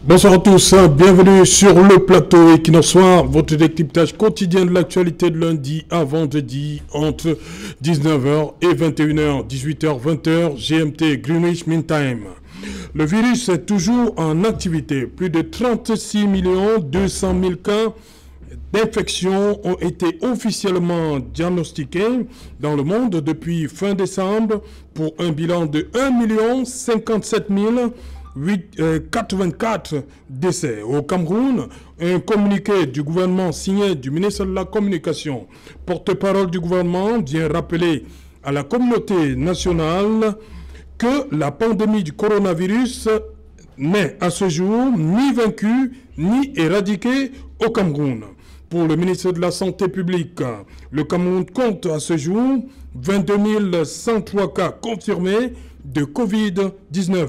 Bonsoir à tous, bienvenue sur le plateau Equinox Soir, votre décryptage quotidien de l'actualité de lundi à vendredi entre 19h et 21h, 18h, 20h, GMT, Greenwich Mean Time. Le virus est toujours en activité. Plus de 36 200 000 cas d'infection ont été officiellement diagnostiqués dans le monde depuis fin décembre pour un bilan de 1 057 84 décès. Au Cameroun, un communiqué du gouvernement signé du ministre de la Communication, porte-parole du gouvernement, vient rappeler à la communauté nationale que la pandémie du coronavirus n'est à ce jour ni vaincue ni éradiquée au Cameroun. Pour le ministre de la Santé publique, le Cameroun compte à ce jour 22 103 cas confirmés de Covid-19.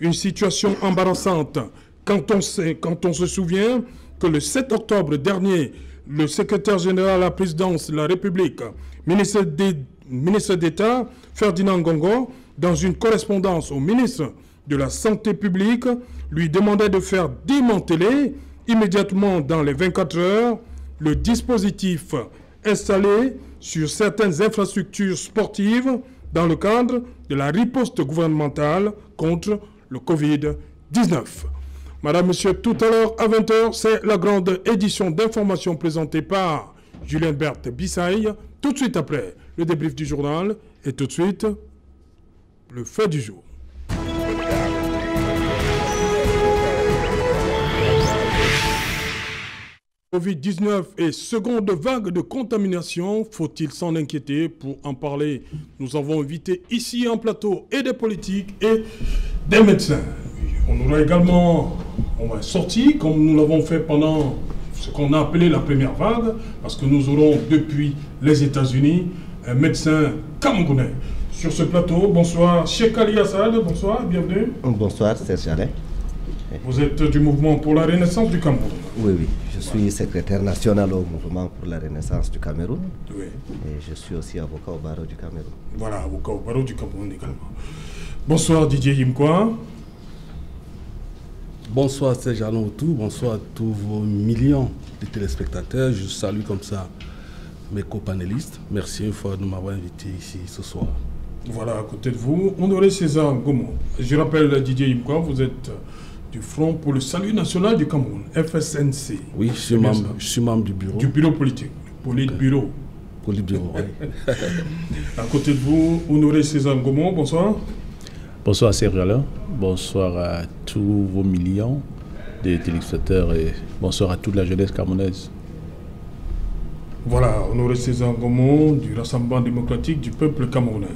Une situation embarrassante quand on se souvient que le 7 octobre dernier, le secrétaire général à la présidence de la République, ministre d'État Ferdinand Gongo, dans une correspondance au ministre de la Santé publique, lui demandait de faire démanteler immédiatement dans les 24 heures le dispositif installé sur certaines infrastructures sportives dans le cadre de la riposte gouvernementale contre le Covid-19. Madame, Monsieur, tout à l'heure à 20h, c'est la grande édition d'information présentée par Julien Berthe Bissaï. Tout de suite après, le débrief du journal et tout de suite, le fait du jour. Covid-19 et seconde vague de contamination, faut-il s'en inquiéter? Pour en parler, nous avons invité ici en plateau et des politiques et des médecins. On aura également, on va sortir comme nous l'avons fait pendant ce qu'on a appelé la première vague, parce que nous aurons depuis les États-Unis un médecin camerounais. Sur ce plateau, bonsoir Cheikh Ali Assad, bonsoir, bienvenue. Bonsoir Serge Alain. Vous êtes du mouvement pour la renaissance du Cameroun. Oui, je suis secrétaire national au mouvement pour la renaissance du Cameroun. Oui. Et je suis aussi avocat au barreau du Cameroun. Voilà, avocat au barreau du Cameroun également. Bonsoir Didier Yimkwa. Bonsoir Serge Alain Outou, bonsoir à tous vos millions de téléspectateurs. Je salue comme ça mes copanélistes. Merci une fois de m'avoir invité ici ce soir. Voilà, à côté de vous, Honoré César Gomo. Je rappelle Didier Yimkwa, vous êtes du Front pour le Salut National du Cameroun, FSNC. Oui, je suis membre du bureau. Du bureau politique, Politburo. Politburo, oui. À côté de vous, Honoré César Gomo, bonsoir. Bonsoir Serge Alain, bonsoir à tous vos millions de téléspectateurs et bonsoir à toute la jeunesse camerounaise. Voilà, Honoré César Gomo du Rassemblement démocratique du peuple camerounais.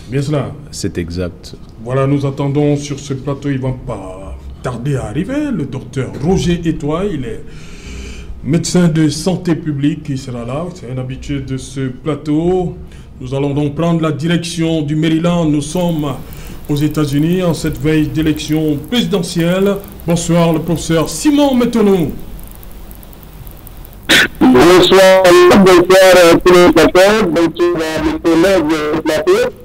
Bien cela. C'est exact. Voilà, nous attendons sur ce plateau, il ne va pas tarder à arriver, le docteur Roger Etoile, il est médecin de santé publique, qui sera là, c'est un habitué de ce plateau. Nous allons donc prendre la direction du Maryland, nous sommes aux États-Unis en cette veille d'élection présidentielle. Bonsoir le professeur Simon Mettenou. Bonsoir à tous les plateaux, bonsoir à mes collègues du plateau.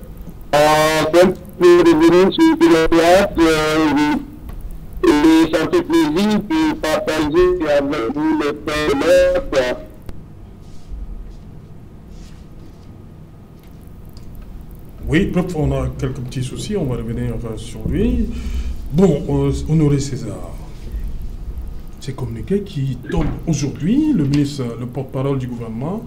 Revenir sur le théâtre et ça fait plaisir de partager avec vous les problèmes. Oui, on a quelques petits soucis, on va revenir sur lui. Bon, Honoré César, c'est communiqué qui tombe aujourd'hui, le ministre, le porte-parole du gouvernement,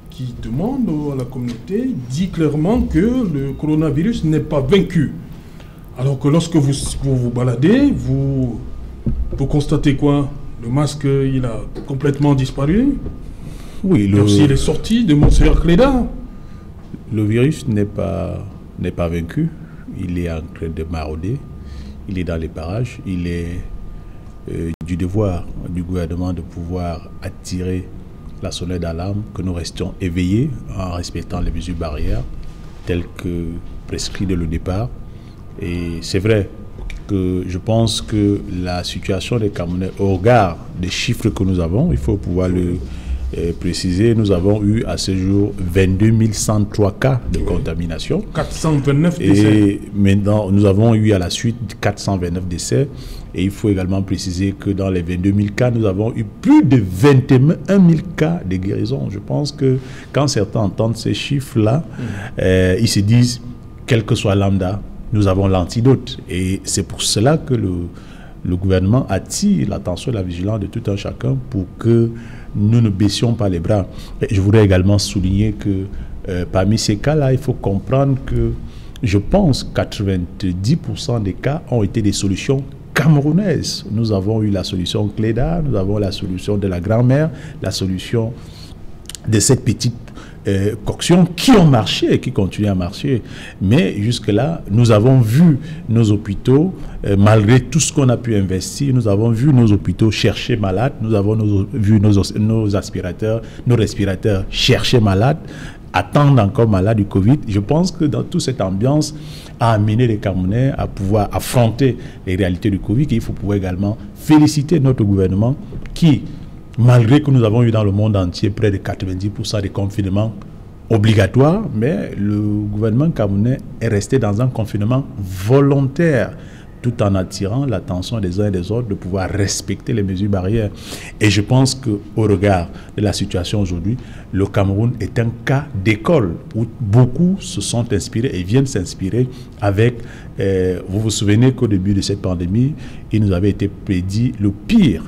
qui demande à la communauté, dit clairement que le coronavirus n'est pas vaincu. Alors que lorsque vous vous baladez, vous constatez quoi? Le masque, il a complètement disparu. Oui, il est sorti de Monseigneur Cléda. Le virus n'est pas vaincu. Il est en train de marauder. Il est dans les parages. Il est du devoir du gouvernement de pouvoir attirer la sonnette d'alarme, que nous restions éveillés en respectant les mesures barrières telles que prescrites dès le départ. Et c'est vrai que je pense que la situation des Camerounais, au regard des chiffres que nous avons, il faut pouvoir le préciser, nous avons eu à ce jour 22 103 cas de contamination. 429 décès. Et maintenant, nous avons eu à la suite 429 décès. Et il faut également préciser que dans les 22 000 cas, nous avons eu plus de 21 000 cas de guérison. Je pense que quand certains entendent ces chiffres-là, ils se disent, quel que soit lambda, nous avons l'antidote. Et c'est pour cela que le gouvernement attire l'attention et la vigilance de tout un chacun pour que nous ne baissions pas les bras. Et je voudrais également souligner que parmi ces cas-là, il faut comprendre que je pense que 90% des cas ont été des solutions camerounaises. Nous avons eu la solution Cléda, nous avons la solution de la grand-mère, la solution de cette petite coction qui ont marché et qui continuent à marcher. Mais jusque-là, nous avons vu nos hôpitaux, malgré tout ce qu'on a pu investir, nous avons vu nos hôpitaux chercher malades, nous avons vu nos aspirateurs, nos respirateurs chercher malades, attendre encore malades du Covid. Je pense que dans toute cette ambiance a amené les Camerounais à pouvoir affronter les réalités du Covid. Et il faut pouvoir également féliciter notre gouvernement qui, malgré que nous avons eu dans le monde entier près de 90% des confinements obligatoires, mais le gouvernement camerounais est resté dans un confinement volontaire, tout en attirant l'attention des uns et des autres de pouvoir respecter les mesures barrières. Et je pense qu'au regard de la situation aujourd'hui, le Cameroun est un cas d'école où beaucoup se sont inspirés et viennent s'inspirer avec... vous vous souvenez qu'au début de cette pandémie, il nous avait été prédit le pire.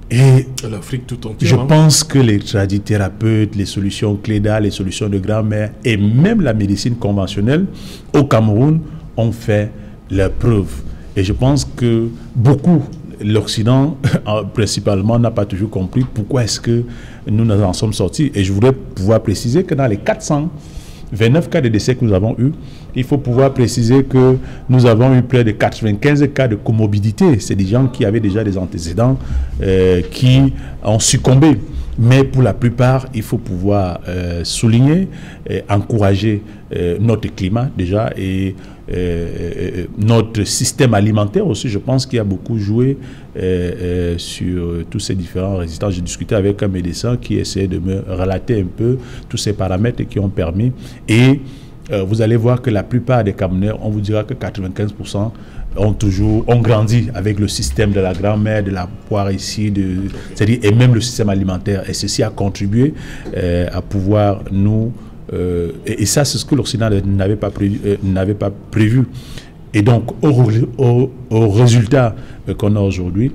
Et l'Afrique tout entière. Je pense que les tradithérapeutes, les solutions Cléda, les solutions de grand-mère et même la médecine conventionnelle au Cameroun ont fait leurs preuves. Et je pense que beaucoup, l'Occident principalement, n'a pas toujours compris pourquoi est-ce que nous en sommes sortis. Et je voudrais pouvoir préciser que dans les 429 cas de décès que nous avons eus, il faut pouvoir préciser que nous avons eu près de 95 cas de comorbidité. C'est des gens qui avaient déjà des antécédents qui ont succombé. Mais pour la plupart, il faut pouvoir souligner, encourager notre climat déjà et notre système alimentaire aussi. Je pense qu'il y a beaucoup joué sur tous ces différents résistants. J'ai discuté avec un médecin qui essaie de me relater un peu tous ces paramètres qui ont permis. Et vous allez voir que la plupart des Camerounais, on vous dira que 95% ont grandi avec le système de la grand-mère, de la poire ici, c'est-à-dire, et même le système alimentaire. Et ceci a contribué à pouvoir nous... et ça, c'est ce que l'Occident n'avait pas prévu. Et donc, au résultat qu'on a aujourd'hui,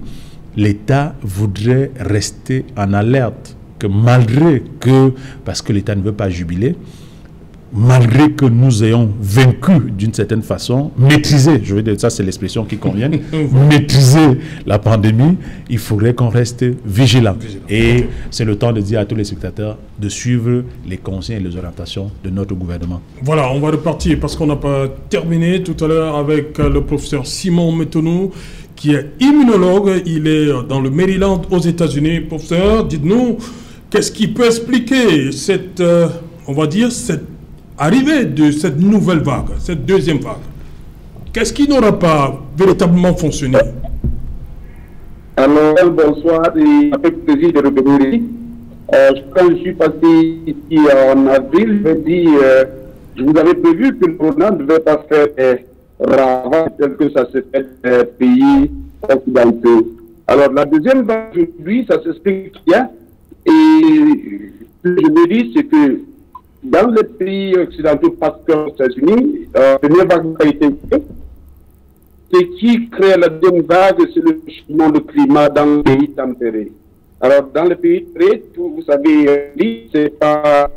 l'État voudrait rester en alerte, que malgré que, parce que l'État ne veut pas jubiler, malgré que nous ayons vaincu d'une certaine façon, maîtrisé, je veux dire, ça c'est l'expression qui convient, maîtriser la pandémie, il faudrait qu'on reste vigilant. Et c'est le temps de dire à tous les spectateurs de suivre les conseils et les orientations de notre gouvernement. Voilà, on va repartir parce qu'on n'a pas terminé tout à l'heure avec le professeur Simon Metonou, qui est immunologue. Il est dans le Maryland aux États-Unis. Professeur, dites-nous, qu'est-ce qui peut expliquer cette, on va dire, cette arrivée de cette nouvelle vague, cette deuxième vague? Qu'est-ce qui n'aura pas véritablement fonctionné? Alors, bonsoir et avec plaisir de revenir. Quand je suis passé ici en avril, je me dis, je vous avais prévu que le corona ne devait pas faire ravage tel que ça se fait dans les pays occidentaux. Alors, la deuxième vague aujourd'hui, ça s'explique bien. Et ce que je me dis, c'est que dans les pays occidentaux, parce qu'aux États-Unis, la première vague a été faite. Ce qui crée la deuxième vague, c'est le changement de climat dans les pays tempérés. Alors, dans les pays tempérés, vous savez, c'est pas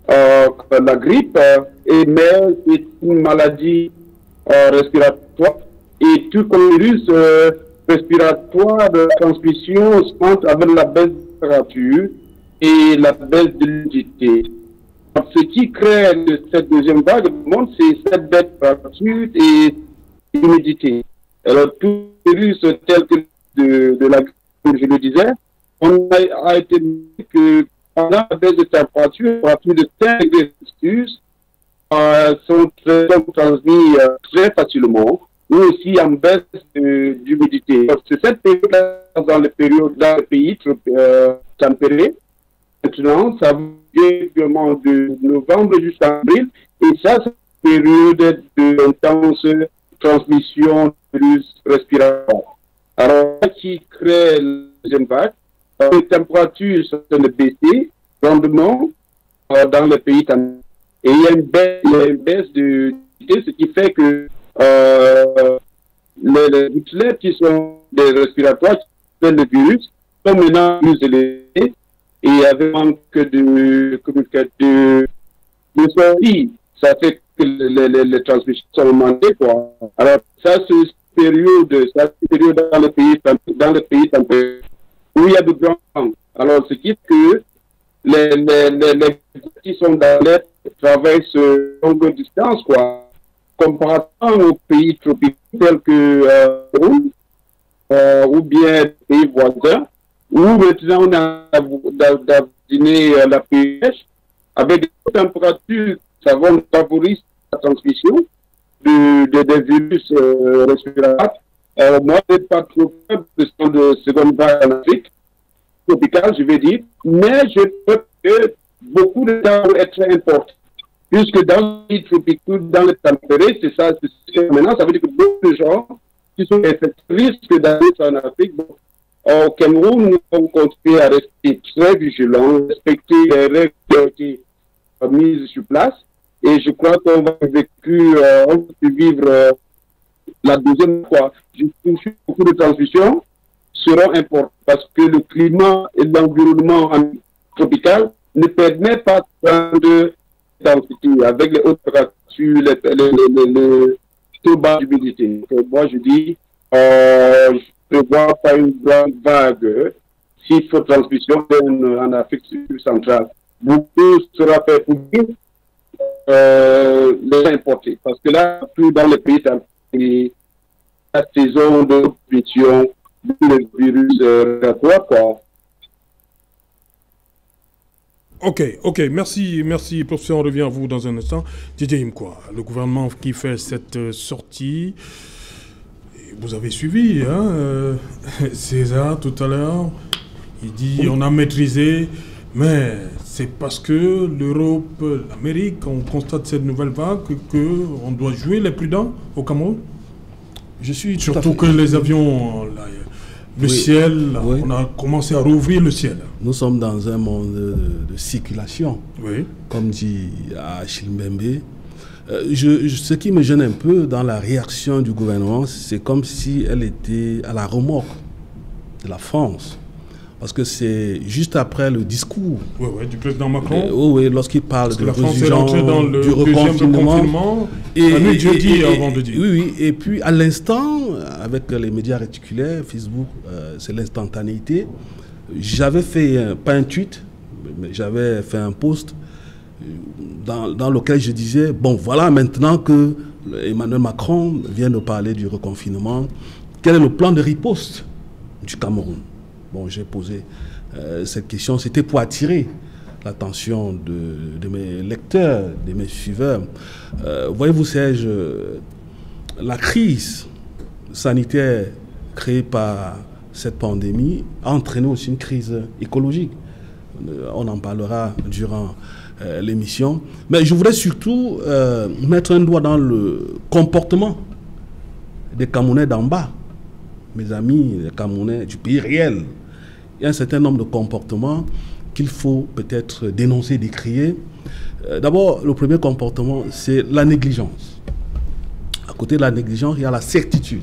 la grippe, mais c'est une maladie respiratoire. Et tout comme le virus respiratoire de transmission se montre avec la baisse de température et la baisse de l'humidité. Ce qui crée cette deuxième vague du monde, c'est cette baisse de température et l'humidité. Alors, tout virus tel que de la grippe, comme je le disais, on a été dit que pendant la baisse de température, à plus de 15 degrés Celsius, sont transmis très facilement, ou aussi en baisse d'humidité. C'est cette période-là dans les pays tempérés maintenant, ça va vraiment de novembre jusqu'à avril, et ça, c'est une période d'intense transmission de virus respiratoire. Alors, ce qui crée la deuxième vague, les températures sont en train de baisser grandement dans le pays. Et il y a une baisse de ce qui fait que les gouttelettes qui sont des respiratoires, qui sont le virus, sont maintenant plus élevés et avec manque de sortie, ça fait que les transmissions sont augmentées, quoi. Alors, ça, c'est une période dans le pays tempéré, où il y a de grands vents. Alors, ce qui fait que les qui sont dans l'air travaillent sur longue distance, quoi. Comparativement aux pays tropicaux tels que ou bien les pays voisins, où maintenant on a dîné la pêche, avec des températures, ça va favoriser la transmission des virus respiratoires. Moi, je n'ai pas trop peur de seconde vague en Afrique tropicale, je vais dire, mais je peux que beaucoup de temps vont être importants. Puisque dans les tropicaux, dans les tempérés, c'est ça, maintenant, ça veut dire que beaucoup de gens qui sont risquent d'aller en Afrique. Bon, au Cameroun, nous devons continuer à rester très vigilants, respecter les règles qui ont été mises sur place. Et je crois qu'on va vivre la deuxième fois. Je trouve que beaucoup de transmissions seront importantes parce que le climat et l'environnement tropical ne permettent pas de densité avec les hautes températures, les taux bas d'humidité. Moi, je dis, je ne prévois pas une grande vague s'il faut transmission en Afrique centrale. Beaucoup sera fait pour les importer. Parce que là, tout dans les pays, la saison de transmission du virus respiratoire, quoi. Ok, merci, professeur, on revient à vous dans un instant. Didier Imkwa, le gouvernement qui fait cette sortie, vous avez suivi, hein, César tout à l'heure, il dit on a maîtrisé, mais c'est parce que l'Europe, l'Amérique, on constate cette nouvelle vague qu'on doit jouer les prudents au Cameroun. Je suis surtout que les avions... Le ciel, oui. On a commencé à rouvrir le ciel. Nous sommes dans un monde de circulation, oui. Comme dit Achille Mbembe. Ce qui me gêne un peu dans la réaction du gouvernement, c'est comme si elle était à la remorque de la France. Parce que c'est juste après le discours du président Macron. Oui, lorsqu'il parle de la France est rentrée dans le du reconfinement. Et jeudi avant de dire. Oui, et puis à l'instant, avec les médias réticulaires, Facebook, c'est l'instantanéité. J'avais fait, pas un tweet, mais j'avais fait un post dans lequel je disais, bon, voilà, maintenant que Emmanuel Macron vient de parler du reconfinement, quel est le plan de riposte du Cameroun? Bon, j'ai posé cette question, c'était pour attirer l'attention de mes lecteurs, de mes suiveurs. Voyez-vous, Serge, la crise sanitaire créée par cette pandémie a entraîné aussi une crise écologique. On en parlera durant l'émission. Mais je voudrais surtout mettre un doigt dans le comportement des Camerounais d'en bas. Mes amis, les Camerounais du pays réel. Il y a un certain nombre de comportements qu'il faut peut-être dénoncer, décrier. D'abord, le premier comportement, c'est la négligence. À côté de la négligence, il y a la certitude.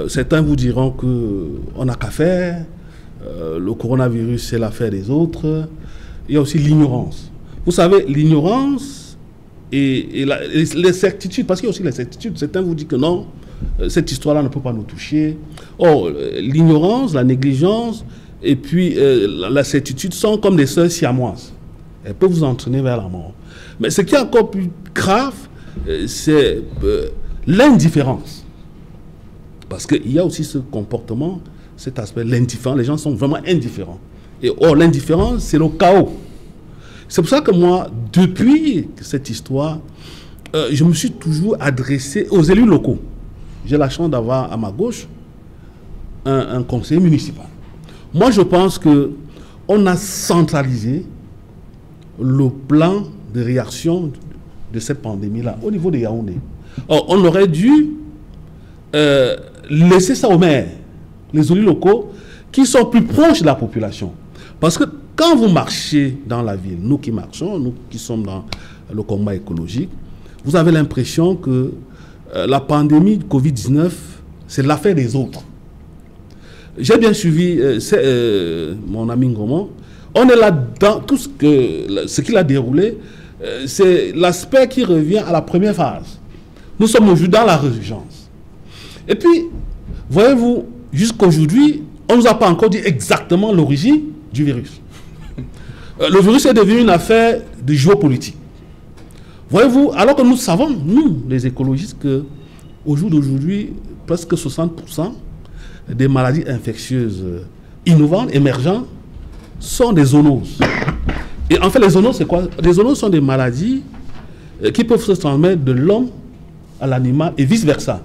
Certains vous diront qu'on n'a qu'à faire, le coronavirus, c'est l'affaire des autres. Il y a aussi l'ignorance. Vous savez, l'ignorance et les certitudes, parce qu'il y a aussi les certitudes. Certains vous disent que non, cette histoire-là ne peut pas nous toucher. Or, l'ignorance, la négligence et puis la certitude sont comme des sœurs siamoises. Elles peuvent vous entraîner vers la mort. Mais ce qui est encore plus grave, c'est l'indifférence. Parce qu'il y a aussi ce comportement, cet aspect, l'indifférence. Les gens sont vraiment indifférents. Et or, l'indifférence, c'est le chaos. C'est pour ça que moi, depuis cette histoire, je me suis toujours adressé aux élus locaux. J'ai la chance d'avoir à ma gauche un conseiller municipal. Moi, je pense que on a centralisé le plan de réaction de cette pandémie-là au niveau de Yaoundé. Or, on aurait dû laisser ça aux maires, les élus locaux, qui sont plus proches de la population. Parce que quand vous marchez dans la ville, nous qui marchons, nous qui sommes dans le combat écologique, vous avez l'impression que la pandémie de Covid-19, c'est l'affaire des autres. J'ai bien suivi mon ami Ngomon. On est là dans tout ce qu'il a déroulé, c'est l'aspect qui revient à la première phase. Nous sommes aujourd'hui dans la résurgence. Et puis, voyez-vous, jusqu'aujourd'hui, on ne nous a pas encore dit exactement l'origine du virus. Le virus est devenu une affaire de géopolitique. Voyez-vous, alors que nous savons, nous, les écologistes, qu'au jour d'aujourd'hui, presque 60% des maladies infectieuses innovantes, émergentes, sont des zoonoses. Et en fait, les zoonoses, c'est quoi? Les zoonoses sont des maladies qui peuvent se transmettre de l'homme à l'animal et vice-versa.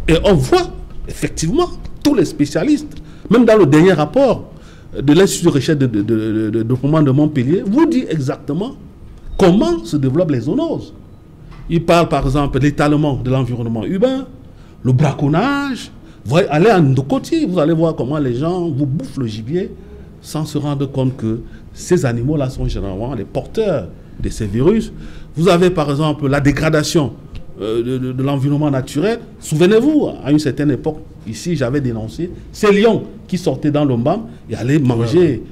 Et on voit, effectivement, tous les spécialistes, même dans le dernier rapport de l'Institut de recherche de développement de Montpellier, vous dit exactement comment se développent les zoonoses. Il parle par exemple de l'étalement de l'environnement urbain, le braconnage. Vous allez à Ndokoti, vous allez voir comment les gens vous bouffent le gibier sans se rendre compte que ces animaux-là sont généralement les porteurs de ces virus. Vous avez par exemple la dégradation de l'environnement naturel. Souvenez-vous, à une certaine époque, ici, j'avais dénoncé ces lions qui sortaient dans l'Ombam et allaient manger.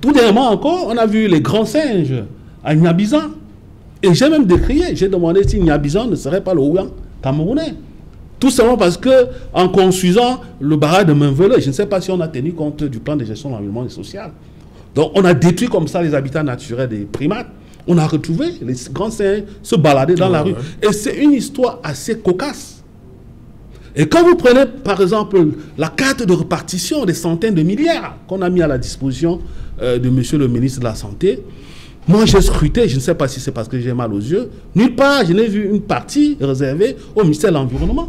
Tout dernièrement encore, on a vu les grands singes à Niabizan. Et j'ai même décrié, j'ai demandé si Niabizan ne serait pas le Ouyan camerounais. Tout simplement parce que, en construisant le barrage de Mainveleux, je ne sais pas si on a tenu compte du plan de gestion de l'environnement et social. Donc, on a détruit comme ça les habitats naturels des primates. On a retrouvé les grands singes se balader dans la rue. Et c'est une histoire assez cocasse. Et quand vous prenez, par exemple, la carte de répartition des centaines de milliards qu'on a mis à la disposition de monsieur le ministre de la Santé, moi j'ai scruté, je ne sais pas si c'est parce que j'ai mal aux yeux, nulle part je n'ai vu une partie réservée au ministère de l'Environnement.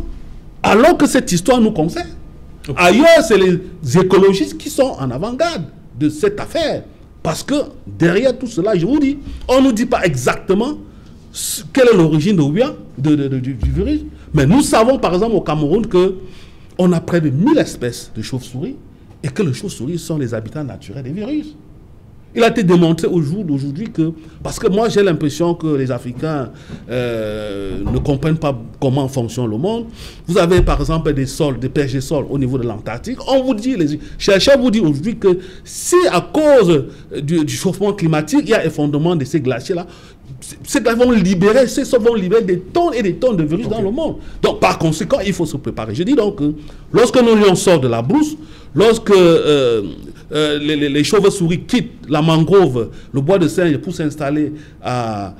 Alors que cette histoire nous concerne. Ailleurs, c'est les écologistes qui sont en avant-garde de cette affaire. Parce que derrière tout cela, je vous dis, on ne nous dit pas exactement quelle est l'origine du virus. Mais nous savons par exemple au Cameroun qu'on a près de 1000 espèces de chauves-souris et que les chauves-souris sont les habitats naturels des virus. Il a été démontré au jour d'aujourd'hui que... Parce que moi, j'ai l'impression que les Africains ne comprennent pas comment fonctionne le monde. Vous avez, par exemple, des sols, des PG-sols au niveau de l'Antarctique. On vous dit, les chercheurs vous disent aujourd'hui que si à cause du chauffement climatique, il y a effondrement de ces glaciers-là, ces glaciers vont libérer, ces sols vont libérer des tonnes et des tonnes de virus dans le monde. Donc, par conséquent, il faut se préparer. Je dis donc que lorsque nos lions sortent de la brousse, lorsque les chauves-souris quittent la mangrove, le bois de singe pour s'installer à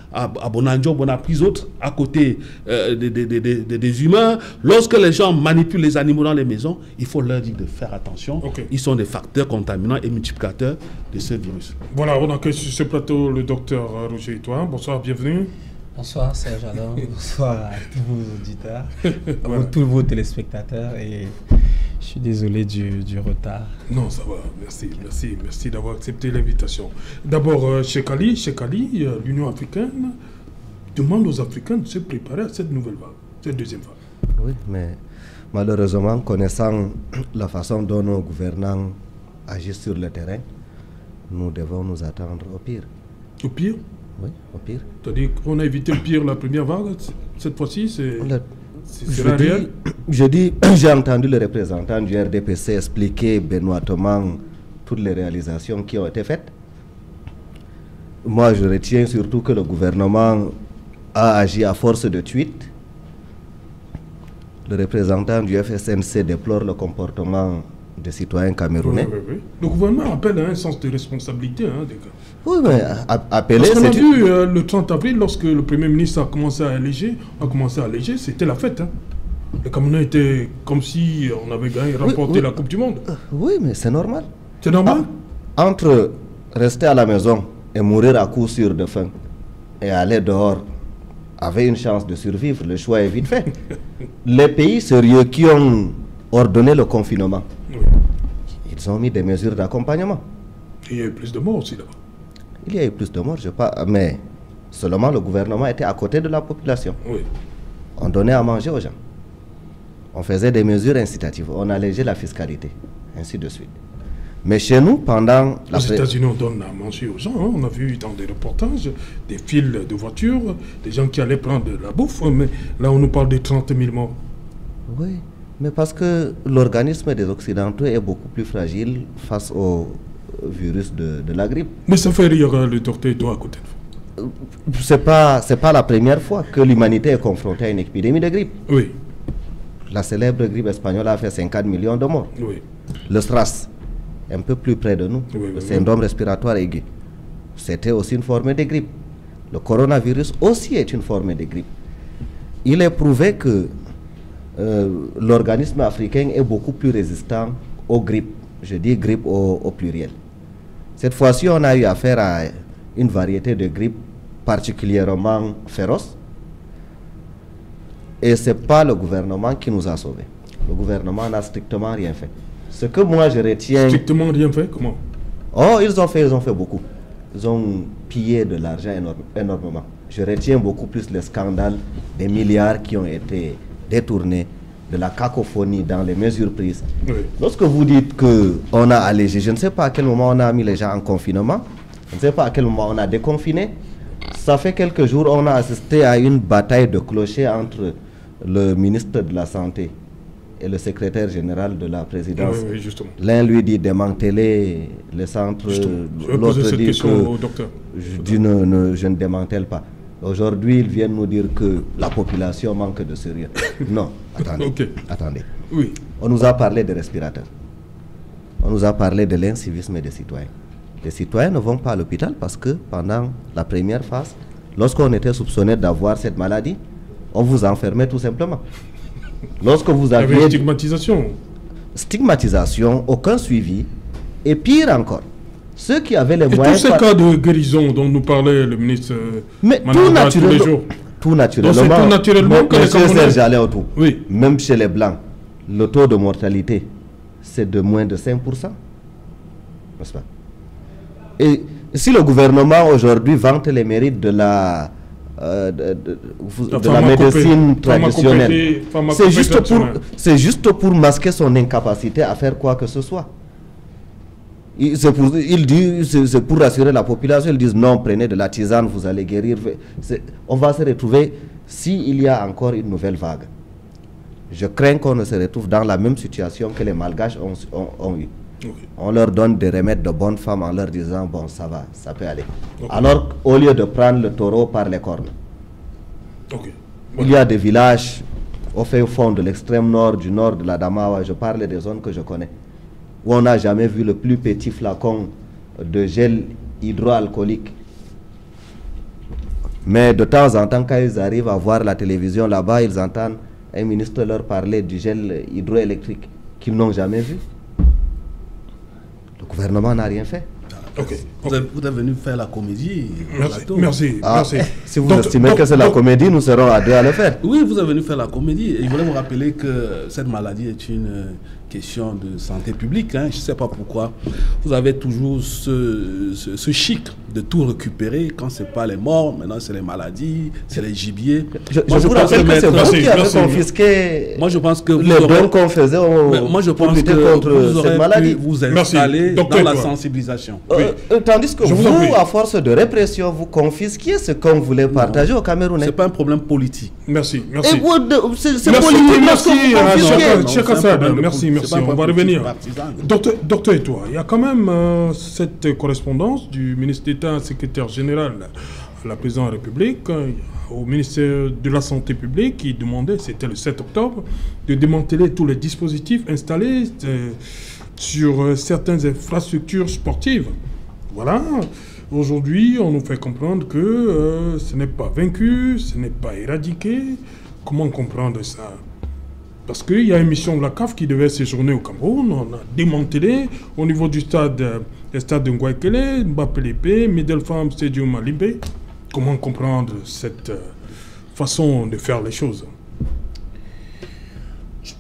Bonanjo, Bonaprise, autres, à côté des humains, lorsque les gens manipulent les animaux dans les maisons, il faut leur dire de faire attention. Ils sont des facteurs contaminants et multiplicateurs de ce virus. Voilà, on accueille sur ce plateau le docteur Roger Itoin. Bonsoir, bienvenue. Bonsoir Serge Alain, bonsoir à tous vos auditeurs, à tous vos téléspectateurs et je suis désolé du retard. Non, ça va, merci d'avoir accepté l'invitation. D'abord, Cheikh Ali, l'Union africaine demande aux Africains de se préparer à cette nouvelle vague, cette deuxième vague. Oui, mais malheureusement, connaissant la façon dont nos gouvernants agissent sur le terrain, nous devons nous attendre au pire. Au pire? Oui, au pire. C'est-à-dire qu'on a évité le pire la première vague, cette fois-ci, c'est réel? J'ai entendu le représentant du RDPC expliquer benoîtement toutes les réalisations qui ont été faites. Moi, je retiens surtout que le gouvernement a agi à force de tweets. Le représentant du FSNC déplore le comportement des citoyens camerounais. Oui. Le gouvernement appelle à un sens de responsabilité, des gars. Oui, mais appeler... Parce qu'on a vu le 30 avril, lorsque le Premier ministre a commencé à alléger, c'était la fête. Les Camerounais étaient comme si on avait gagné, remporté la Coupe du Monde. Oui, mais c'est normal. C'est normal. Entre rester à la maison et mourir à coup sûr de faim et aller dehors avec une chance de survivre, le choix est vite fait. Les pays sérieux qui ont ordonné le confinement, ils ont mis des mesures d'accompagnement. Il y a eu plus de morts aussi là-bas. Il y a eu plus de morts, je pas, mais seulement le gouvernement était à côté de la population. Oui. On donnait à manger aux gens. On faisait des mesures incitatives. On allégeait la fiscalité, ainsi de suite. Mais chez nous, pendant Aux États-Unis, on donne à manger aux gens. Hein. On a vu dans des reportages des files de voitures, des gens qui allaient prendre de la bouffe. Mais là, on nous parle de 30 000 morts. Oui, mais parce que l'organisme des Occidentaux est beaucoup plus fragile face au virus de la grippe. Mais ça fait rire le docteur Edouard à côté de vous. C'est pas la première fois que l'humanité est confrontée à une épidémie de grippe. Oui. La célèbre grippe espagnole a fait 50 millions de morts. Oui. Le SRAS, un peu plus près de nous, le syndrome respiratoire aigu, c'était aussi une forme de grippe. Le coronavirus aussi est une forme de grippe. Il est prouvé que l'organisme africain est beaucoup plus résistant aux grippes. Je dis grippe au pluriel. Cette fois-ci, on a eu affaire à une variété de grippe particulièrement féroce. Et ce n'est pas le gouvernement qui nous a sauvés. Le gouvernement n'a strictement rien fait. Ce que moi je retiens... Strictement rien fait? Comment? Oh, ils ont fait beaucoup. Ils ont pillé de l'argent énormément. Je retiens beaucoup plus les scandales des milliards qui ont été détournés, de la cacophonie dans les mesures prises. Oui. Lorsque vous dites qu'on a allégé, je ne sais pas à quel moment on a mis les gens en confinement, je ne sais pas à quel moment on a déconfiné. Ça fait quelques jours, on a assisté à une bataille de clochers entre le ministre de la Santé et le secrétaire général de la présidence. Oui, justement. L'un lui dit démanteler les centres, l'autre dit que je ne démantèle pas. Aujourd'hui, ils viennent nous dire que la population manque de sérieux. Non, attendez. Okay. Attendez. Oui. On nous a parlé des respirateurs. On nous a parlé de l'incivisme des citoyens. Les citoyens ne vont pas à l'hôpital parce que pendant la première phase, lorsqu'on était soupçonné d'avoir cette maladie, on vous enfermait tout simplement. Lorsque vous aviez... Il y avait une stigmatisation. Stigmatisation, aucun suivi. Et pire encore, ceux qui avaient les et moyens... tous ces cas de guérison dont nous parlait le ministre mais Mananda tous les jours. Tout naturellement. Donc c'est tout naturellement que les Camerounais... Oui. Même chez les Blancs, le taux de mortalité, c'est de moins de 5%. N'est-ce pas? Et si le gouvernement aujourd'hui vante les mérites de la médecine traditionnelle, c'est juste pour masquer son incapacité à faire quoi que ce soit. C'est pour rassurer la population. Ils disent non, prenez de la tisane, vous allez guérir. On va se retrouver, s'il y a encore une nouvelle vague, je crains qu'on ne se retrouve dans la même situation que les Malgaches ont eu. Okay. On leur donne des remèdes de bonne femme en leur disant bon, ça va, ça peut aller. Okay. Alors au lieu de prendre le taureau par les cornes, il y a des villages au fond de l'extrême nord, du nord de la Damawa, je parle des zones que je connais, où on n'a jamais vu le plus petit flacon de gel hydroalcoolique. Mais de temps en temps, quand ils arrivent à voir la télévision là-bas, ils entendent un ministre leur parler du gel hydroélectrique qu'ils n'ont jamais vu. Le gouvernement n'a rien fait. Vous êtes venu faire la comédie. Merci. Si vous estimez que c'est la comédie, nous serons à deux à le faire. Oui, vous êtes venu faire la comédie. Et je voulais vous rappeler que cette maladie est une question de santé publique. Hein. Je ne sais pas pourquoi. Vous avez toujours ce chic de tout récupérer. Quand ce n'est pas les morts, maintenant c'est les maladies, c'est les gibiers. Je vous rappelle que c'est vous qui avez confisqué les dons qu'on faisait pour lutter contre cette maladie. Vous installer dans la sensibilisation. Tandis que vous, à force de répression, vous confisquiez ce qu'on voulait partager au Camerounais. Ce n'est pas un problème politique. Merci. C'est politique. Merci. On va revenir. Docteur et toi, il y a quand même cette correspondance du ministre d'État, secrétaire général à la présidente de la République, au ministère de la Santé publique, qui demandait, c'était le 7 octobre, de démanteler tous les dispositifs installés sur certaines infrastructures sportives. Voilà. Aujourd'hui, on nous fait comprendre que ce n'est pas vaincu, ce n'est pas éradiqué. Comment comprendre ça? Parce qu'il y a une mission de la CAF qui devait séjourner au Cameroun. On a démantelé au niveau du stade, les stades de Ngouaikele, Mbapelepe, Middelfarm, Stadium Malibé. Comment comprendre cette façon de faire les choses?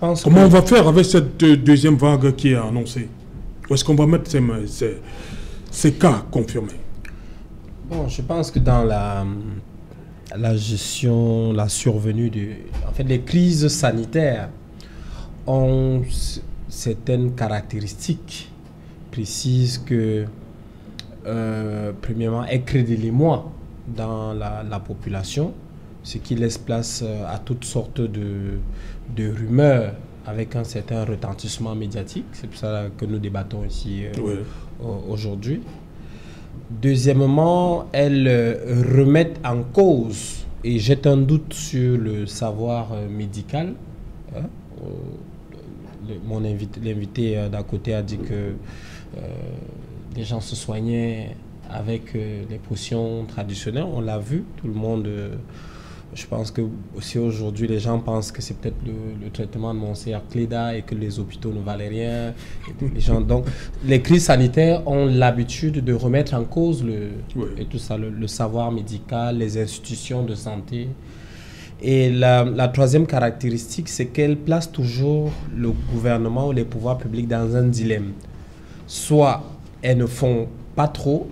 Comment on va faire avec cette deuxième vague qui est annoncée? Où est-ce qu'on va mettre ces cas confirmés? Bon, je pense que dans la gestion, la survenue les crises sanitaires ont certaines caractéristiques précises que, premièrement, elles créent de l'émoi dans la population, ce qui laisse place à toutes sortes de rumeurs avec un certain retentissement médiatique. C'est pour ça que nous débattons ici aujourd'hui. Deuxièmement, elles remettent en cause et jettent un doute sur le savoir médical. L'invité d'à côté a dit que les gens se soignaient avec les potions traditionnelles. On l'a vu, tout le monde. Je pense que aussi aujourd'hui, les gens pensent que c'est peut-être le traitement de Monseigneur Cléda et que les hôpitaux ne valaient rien. Donc, les crises sanitaires ont l'habitude de remettre en cause et tout ça, le savoir médical, les institutions de santé. Et la troisième caractéristique, c'est qu'elle place toujours le gouvernement ou les pouvoirs publics dans un dilemme. Soit elles ne font pas trop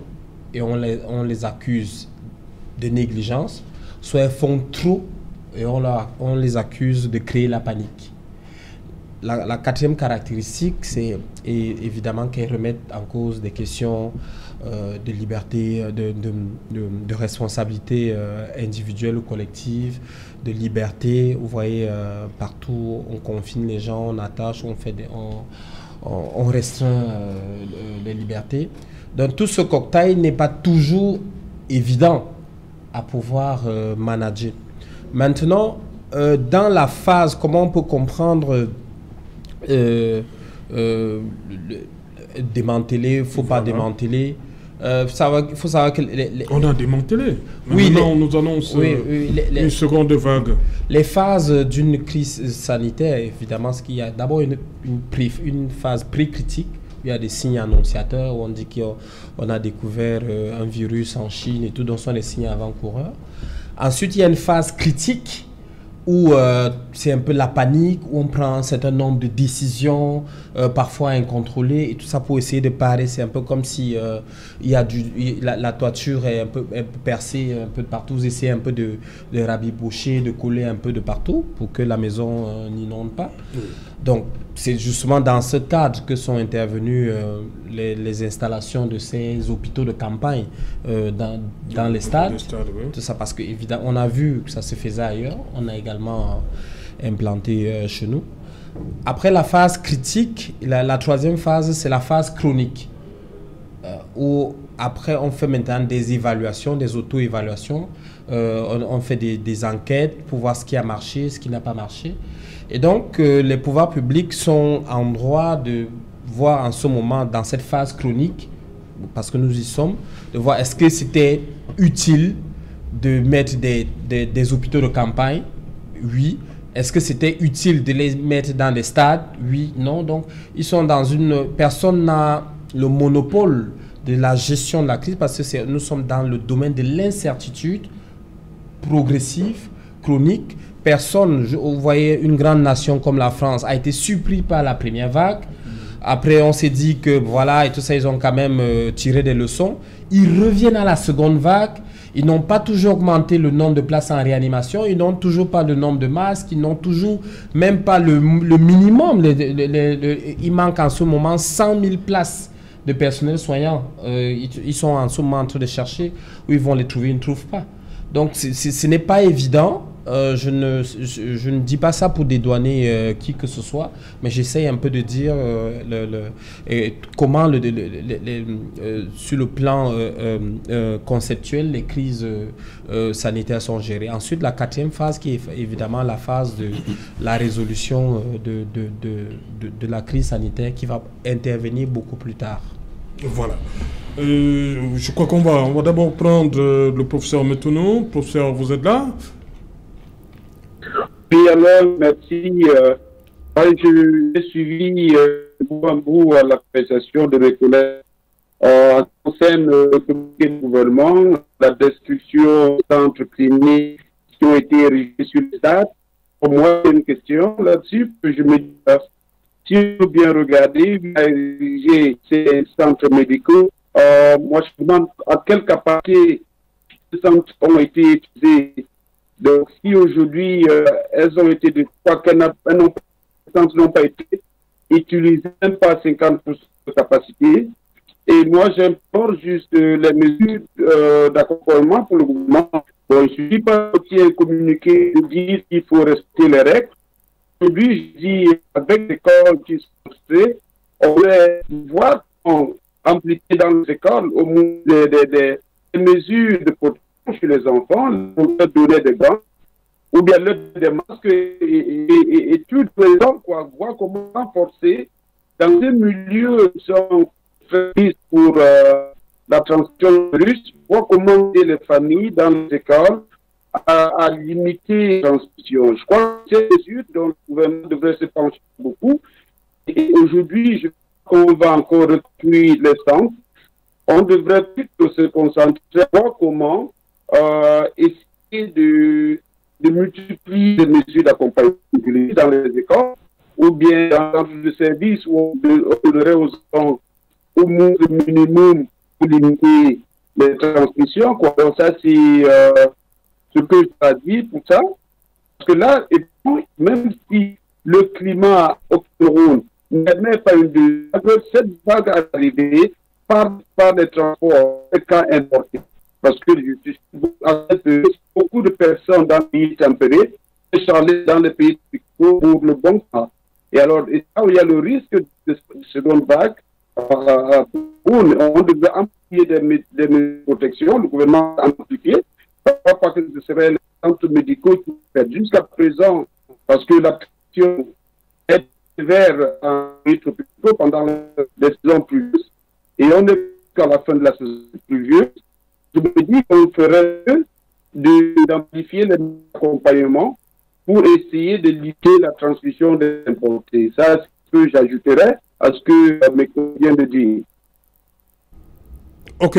et on les accuse de négligence, soit elles font trop et on les accuse de créer la panique. La quatrième caractéristique, c'est évidemment qu'elles remettent en cause des questions de liberté, de responsabilité individuelle ou collective, de liberté. Vous voyez, partout, on confine les gens, on attache, on restreint les libertés. Donc tout ce cocktail n'est pas toujours évident à pouvoir manager. Maintenant, dans la phase, comment on peut comprendre démanteler, il ne faut pas démanteler. Il faut savoir que on a démantelé. Oui, maintenant, on nous annonce une seconde vague. Les phases d'une crise sanitaire, évidemment, ce qu'il y a d'abord une phase pré-critique. Il y a des signes annonciateurs où on dit qu'on a découvert un virus en Chine et tout, donc ce sont des signes avant-coureurs. Ensuite, il y a une phase critique où c'est un peu la panique, où on prend un certain nombre de décisions, parfois incontrôlées, et tout ça pour essayer de parer. C'est un peu comme si la toiture est un peu percée un peu de partout. Vous essayez un peu de rabiboucher, de coller un peu de partout pour que la maison n'inonde pas. Oui. Donc, c'est justement dans ce cadre que sont intervenues les installations de ces hôpitaux de campagne dans les stades. Oui. Tout ça parce qu'évidemment, on a vu que ça se faisait ailleurs. On a également implanté chez nous. Après la phase critique, la troisième phase, c'est la phase chronique. Où après, on fait maintenant des évaluations, des auto-évaluations. On fait des enquêtes pour voir ce qui a marché, ce qui n'a pas marché. Et donc, les pouvoirs publics sont en droit de voir en ce moment, dans cette phase chronique, parce que nous y sommes, de voir est-ce que c'était utile de mettre des hôpitaux de campagne? Oui. Est-ce que c'était utile de les mettre dans des stades? Oui, non. Donc, ils sont dans personne n'a le monopole de la gestion de la crise parce que nous sommes dans le domaine de l'incertitude progressive, chronique. Personne, vous voyez, une grande nation comme la France a été surpris par la première vague. Après, on s'est dit que voilà, et tout ça, ils ont quand même tiré des leçons. Ils reviennent à la seconde vague. Ils n'ont pas toujours augmenté le nombre de places en réanimation. Ils n'ont toujours pas le nombre de masques. Ils n'ont toujours même pas le minimum. Il manque en ce moment 100 000 places de personnel soignant. Ils sont en ce moment en train de chercher où ils vont les trouver. Ils ne trouvent pas. Donc, ce n'est pas évident. Je ne dis pas ça pour dédouaner qui que ce soit, mais j'essaye un peu de dire comment, sur le plan conceptuel, les crises sanitaires sont gérées. Ensuite, la quatrième phase qui est évidemment la phase de la résolution de la crise sanitaire qui va intervenir beaucoup plus tard. Voilà. Je crois qu'on va d'abord prendre le professeur Metounou. Professeur, vous êtes là? Oui, alors, merci. J'ai suivi bout en bout l'appréciation de mes collègues en concerne le communiqué du gouvernement, la destruction des centres cliniques qui ont été érigés sur les stades. Pour moi, il y a une question là-dessus que je me dis, si vous bien regardez, ériger ces centres médicaux moi je me demande à quelle capacité ces centres ont été utilisés. Donc si aujourd'hui elles ont été de quoi qu'elles n'ont pas été utilisées, même pas 50% de capacité. Et moi j'implore juste les mesures d'accompagnement pour le gouvernement. Bon, il ne suffit pas aussi un communiqué de dire qu'il faut respecter les règles. Aujourd'hui, je dis, avec les écoles qui sont faits, on va voir impliquer dans les écoles au moins des mesures de protection chez les enfants, leur donner des gants, ou bien leur donner des masques, et tout le temps, quoi, voir comment renforcer dans ces milieux qui sont faits pour la transmission russe, voir comment aider les familles dans les écoles à limiter la transmission. Je crois que c'est des mesures dont le gouvernement devrait se pencher beaucoup. Et aujourd'hui, je crois qu'on va encore recruter les centres. On devrait plutôt se concentrer, voir comment essayer de multiplier les mesures d'accompagnement dans les écoles, ou bien dans le service où on donnerait aux enfants au moins le minimum pour limiter les transmissions. Quoi. Donc ça, c'est ce que je traduis pour ça. Parce que là, et puis, même si le climat au Cameroun n'admet pas une deuxième vague, cette vague est arrivée par les transports, les cas importés. Parce que beaucoup de personnes dans les pays tempérés échangent dans les pays tropicaux pour le bon temps. Et alors, et là où il y a le risque de seconde vague, on devait amplifier des mesures de protection, le gouvernement a amplifié, pas que ce serait les centres médicaux qui fait jusqu'à présent, parce que la question est vers un pays tropicaux pendant les saisons pluvieuses, et on est qu'à la fin de la saison pluvieuse. Je me dis qu'on ferait d'amplifier les accompagnements pour essayer de limiter la transmission des importés. Ça, c'est ce que j'ajouterais à ce que mes collègues viennent de dire. Ok,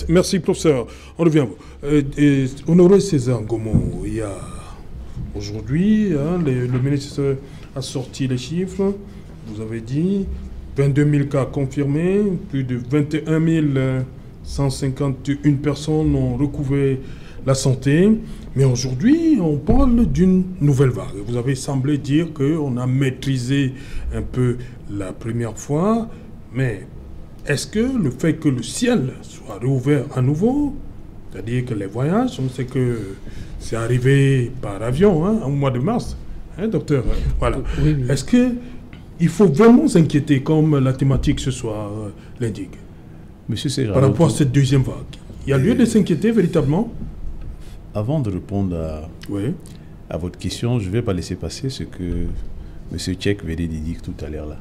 merci professeur. On revient à vous. Honoré César Gomo, il y a aujourd'hui, le ministre a sorti les chiffres, vous avez dit 22 000 cas confirmés, plus de 21 151 personnes ont recouvré la santé. Mais aujourd'hui, on parle d'une nouvelle vague. Vous avez semblé dire qu'on a maîtrisé un peu la première fois, mais est-ce que le fait que le ciel soit réouvert à nouveau, c'est-à-dire que les voyages, on sait que c'est arrivé par avion au mois de mars, docteur, voilà. Oui, oui. Est-ce qu'il faut vraiment s'inquiéter comme la thématique ce soir l'indique, Monsieur Serra, par rapport à cette deuxième vague? Il y a lieu de s'inquiéter véritablement? Avant de répondre à votre question, je ne vais pas laisser passer ce que M. Tchèque venait de dire tout à l'heure là.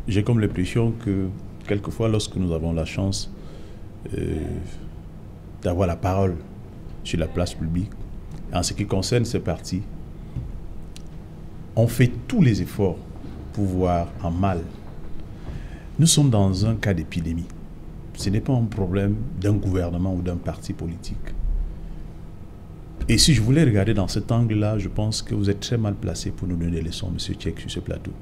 J'ai comme l'impression que quelquefois, lorsque nous avons la chance d'avoir la parole sur la place publique, en ce qui concerne ces partis, on fait tous les efforts pour voir en mal. Nous sommes dans un cas d'épidémie. Ce n'est pas un problème d'un gouvernement ou d'un parti politique. Et si je voulais regarder dans cet angle-là, je pense que vous êtes très mal placé pour nous donner des leçons, M. Tchèque, sur ce plateau.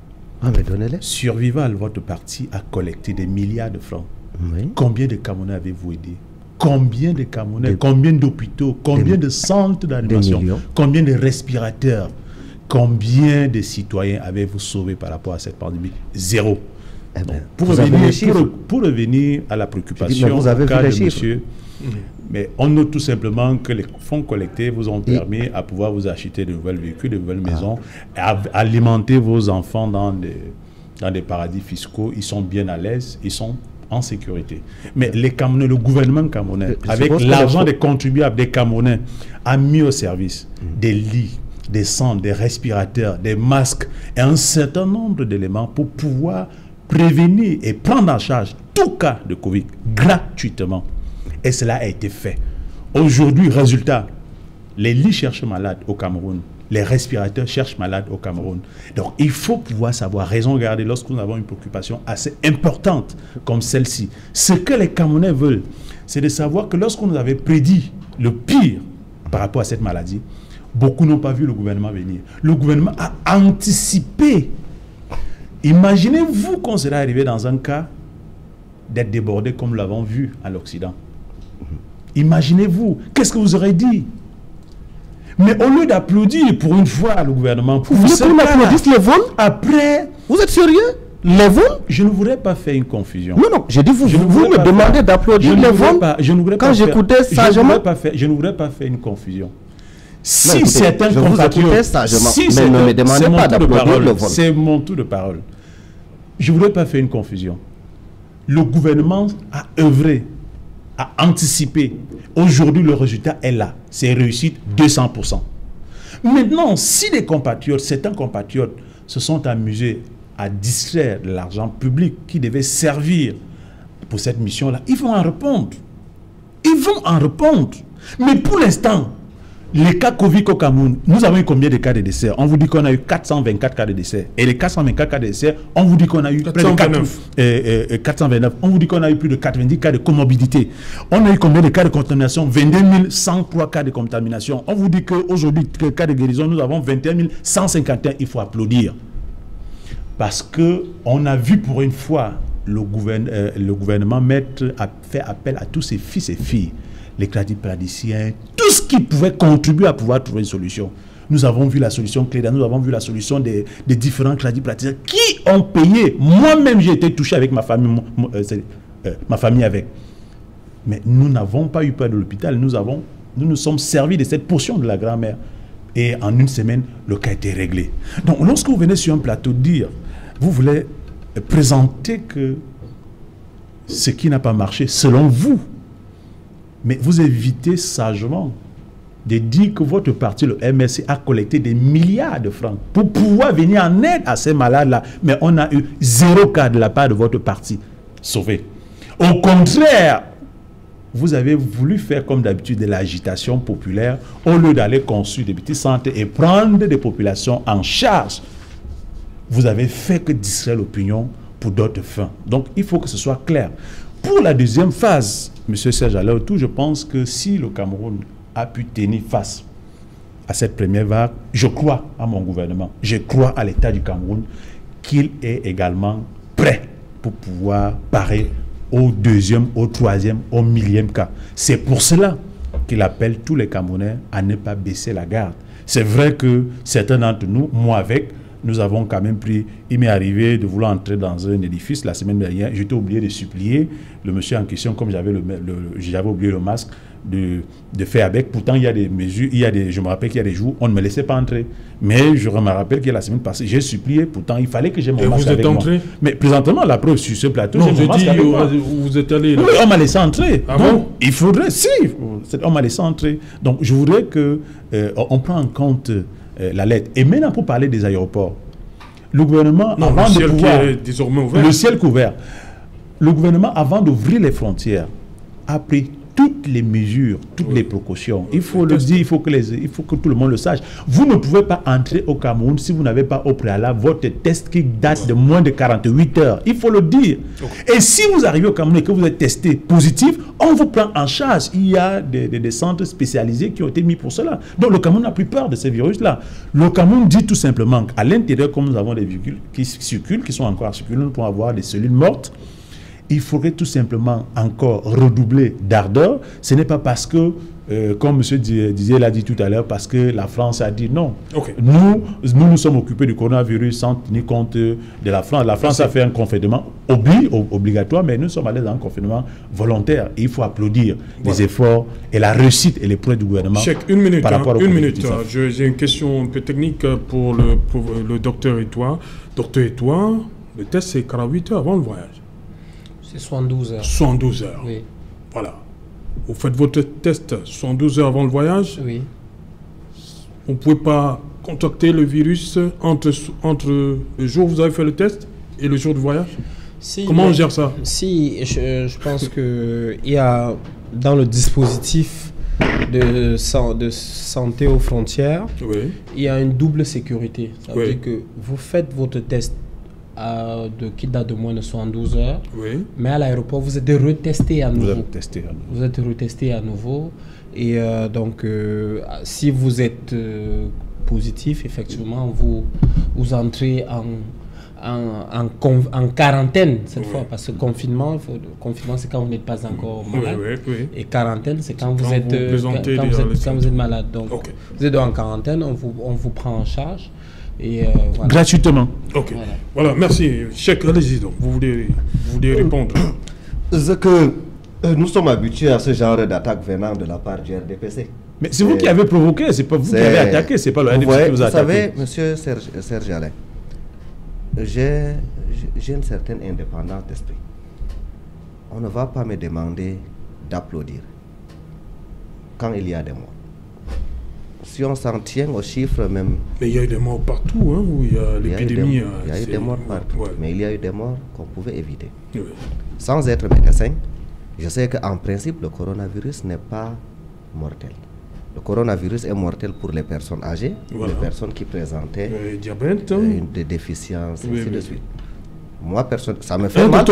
Ah, mais donnez-les. Survival, votre parti a collecté des milliards de francs. Oui. Combien de Camerounais avez-vous aidé? Combien de Camerounais, combien d'hôpitaux, combien de centres d'animation, combien de respirateurs, combien de citoyens avez-vous sauvés par rapport à cette pandémie? Zéro. Eh ben, pour revenir à la préoccupation vous avez au cas vu les de chiffres. monsieur, mais on note tout simplement que les fonds collectés vous ont permis à pouvoir vous acheter de nouveaux véhicules, de nouvelles maisons, à alimenter vos enfants dans des paradis fiscaux. Ils sont bien à l'aise, ils sont en sécurité. Mais les Camerounais, le gouvernement camerounais, avec l'argent des contribuables des Camerounais, a mis au service des lits, des centres, des respirateurs, des masques et un certain nombre d'éléments pour pouvoir prévenir et prendre en charge tout cas de Covid gratuitement. Et cela a été fait. Aujourd'hui, résultat, les lits cherchent malades au Cameroun. Les respirateurs cherchent malades au Cameroun. Donc, il faut pouvoir savoir, raison garder, lorsque nous avons une préoccupation assez importante comme celle-ci. Ce que les Camerounais veulent, c'est de savoir que lorsqu'on nous avait prédit le pire par rapport à cette maladie, beaucoup n'ont pas vu le gouvernement venir. Le gouvernement a anticipé. Imaginez-vous qu'on serait arrivé dans un cas d'être débordés comme nous l'avons vu à l'Occident. Imaginez-vous, qu'est-ce que vous aurez dit? Mais au lieu d'applaudir pour une fois le gouvernement, vous voulez qu'on applaudisse les vols? Après, vous êtes sérieux? Les vols? Je ne voudrais pas faire une confusion. Non, non, j'ai dit vous me demandez d'applaudir les vols. Quand j'écoutais sagement, je ne voudrais pas faire une confusion. Si certains compatriotes, mais ne me demandez pas d'applaudir le vol. C'est mon tour de parole. Je ne voudrais pas faire une confusion. Le gouvernement a œuvré, a anticipé. Aujourd'hui, le résultat est là. C'est réussite 200%. Maintenant, si les compatriotes, certains compatriotes se sont amusés à distraire de l'argent public qui devait servir pour cette mission-là, ils vont en répondre. Ils vont en répondre. Mais pour l'instant, les cas Covid au Cameroun, nous avons eu combien de cas de décès? On vous dit qu'on a eu 424 cas de décès. Et les 424 cas de décès, on vous dit qu'on a eu près de 429. On vous dit qu'on a eu plus de 90 cas de comorbidité. On a eu combien de cas de contamination? 22 103 cas de contamination. On vous dit qu'aujourd'hui, le cas de guérison, nous avons 21 151. Il faut applaudir. Parce qu'on a vu pour une fois le gouvernement fait appel à tous ses fils et filles, les praticiens, tout ce qui pouvait contribuer à pouvoir trouver une solution. Nous avons vu la solution Cléda, nous avons vu la solution des différents praticiens qui ont payé. Moi-même, j'ai été touché avec ma famille, avec. Mais nous n'avons pas eu peur de l'hôpital. Nous nous sommes servis de cette portion de la grand-mère. Et en une semaine, le cas était réglé. Donc, lorsque vous venez sur un plateau dire, vous voulez présenter que ce qui n'a pas marché, selon vous, mais vous évitez sagement de dire que votre parti, le MRC, a collecté des milliards de francs pour pouvoir venir en aide à ces malades-là. Mais on a eu 0 cas de la part de votre parti sauvé. Au contraire, vous avez voulu faire comme d'habitude de l'agitation populaire au lieu d'aller construire des petits centres et prendre des populations en charge. Vous avez fait que distraire l'opinion pour d'autres fins. Donc, il faut que ce soit clair. Pour la deuxième phase, M. Serge Alaoutou, je pense que si le Cameroun a pu tenir face à cette première vague, je crois à mon gouvernement, je crois à l'État du Cameroun qu'il est également prêt pour pouvoir parer au deuxième, au troisième, au millième cas. C'est pour cela qu'il appelle tous les Camerounais à ne pas baisser la garde. C'est vrai que certains d'entre nous, moi avec, nous avons quand même pris, il m'est arrivé de vouloir entrer dans un édifice la semaine dernière, j'étais oublié de supplier le monsieur en question, comme j'avais oublié le masque, de faire avec. Pourtant, il y a des mesures, je me rappelle qu'il y a des jours, on ne me laissait pas entrer. Mais je me rappelle que la semaine passée, j'ai supplié, pourtant il fallait que j'ai mon masque avec moi. Et vous êtes entré? Mais présentement, la preuve sur ce plateau, j'ai mon masque avec moi. Vous êtes allé là? Oui, on m'a laissé entrer. Ah bon? Il faudrait, si, on m'a laissé entrer. Donc, je voudrais qu'on prenne en compte la lettre. Et maintenant, pour parler des aéroports, le gouvernement, avant de pouvoir... est désormais ouvert. Le ciel couvert. Le gouvernement, avant d'ouvrir les frontières, a pris toutes les mesures, toutes les précautions. Il faut le dire, il faut que tout le monde le sache. Vous ne pouvez pas entrer au Cameroun si vous n'avez pas au préalable votre test qui date de moins de 48 heures. Il faut le dire. Et si vous arrivez au Cameroun et que vous êtes testé positif, on vous prend en charge. Il y a des centres spécialisés qui ont été mis pour cela. Donc le Cameroun n'a plus peur de ces virus-là. Le Cameroun dit tout simplement qu'à l'intérieur, comme nous avons des véhicules qui circulent, qui sont encore circulés, nous pouvons avoir des cellules mortes. Il faudrait tout simplement encore redoubler d'ardeur. Ce n'est pas parce que, comme M. Dizier l'a dit tout à l'heure, parce que la France a dit non. Nous sommes occupés du coronavirus sans tenir compte de la France. La France a fait un confinement obligatoire, mais nous sommes allés dans un confinement volontaire. Et il faut applaudir les efforts et la réussite et les preuves du gouvernement. Une minute, par rapport une minute. J'ai une question un peu technique pour le docteur Etoile. Docteur Etoile, le test c'est 48 heures avant le voyage. C'est 72 heures. 72 heures. Oui. Voilà. Vous faites votre test 72 heures avant le voyage. Oui. Vous ne pouvez pas contacter le virus entre le jour où vous avez fait le test et le jour du voyage. Comment on gère ça? Si, je pense qu'il y a dans le dispositif de santé aux frontières, il y a une double sécurité. Ça veut dire que vous faites votre test qui date de moins de 72 heures. Mais à l'aéroport, vous êtes retesté à nouveau. Vous êtes retesté à nouveau. Et donc, si vous êtes positif, effectivement, vous entrez en quarantaine cette fois, parce que confinement c'est quand vous n'êtes pas encore malade, et quarantaine c'est quand vous êtes malade. Donc vous êtes en quarantaine, on vous prend en charge. Et voilà. Gratuitement. Ok. Voilà, merci. Cheikh, allez-y donc. Vous voulez répondre? C'est que nous sommes habitués à ce genre d'attaque venant de la part du RDPC. Mais c'est vous qui avez provoqué, c'est pas vous qui avez attaqué, c'est pas le RDPC qui vous a attaqué. Vous savez, monsieur Serge Alain, j'ai une certaine indépendance d'esprit. On ne va pas me demander d'applaudir quand il y a des morts. Si on s'en tient aux chiffres même... Mais il y a eu des morts partout, hein, où il y a l'épidémie. Il y a eu des morts partout, mais il y a eu des morts qu'on pouvait éviter. Oui. Sans être médecin, je sais qu'en principe, le coronavirus n'est pas mortel. Le coronavirus est mortel pour les personnes âgées, pour les personnes qui présentaient diabète, des déficiences, ainsi de suite. Moi, personne, ça me fait mal.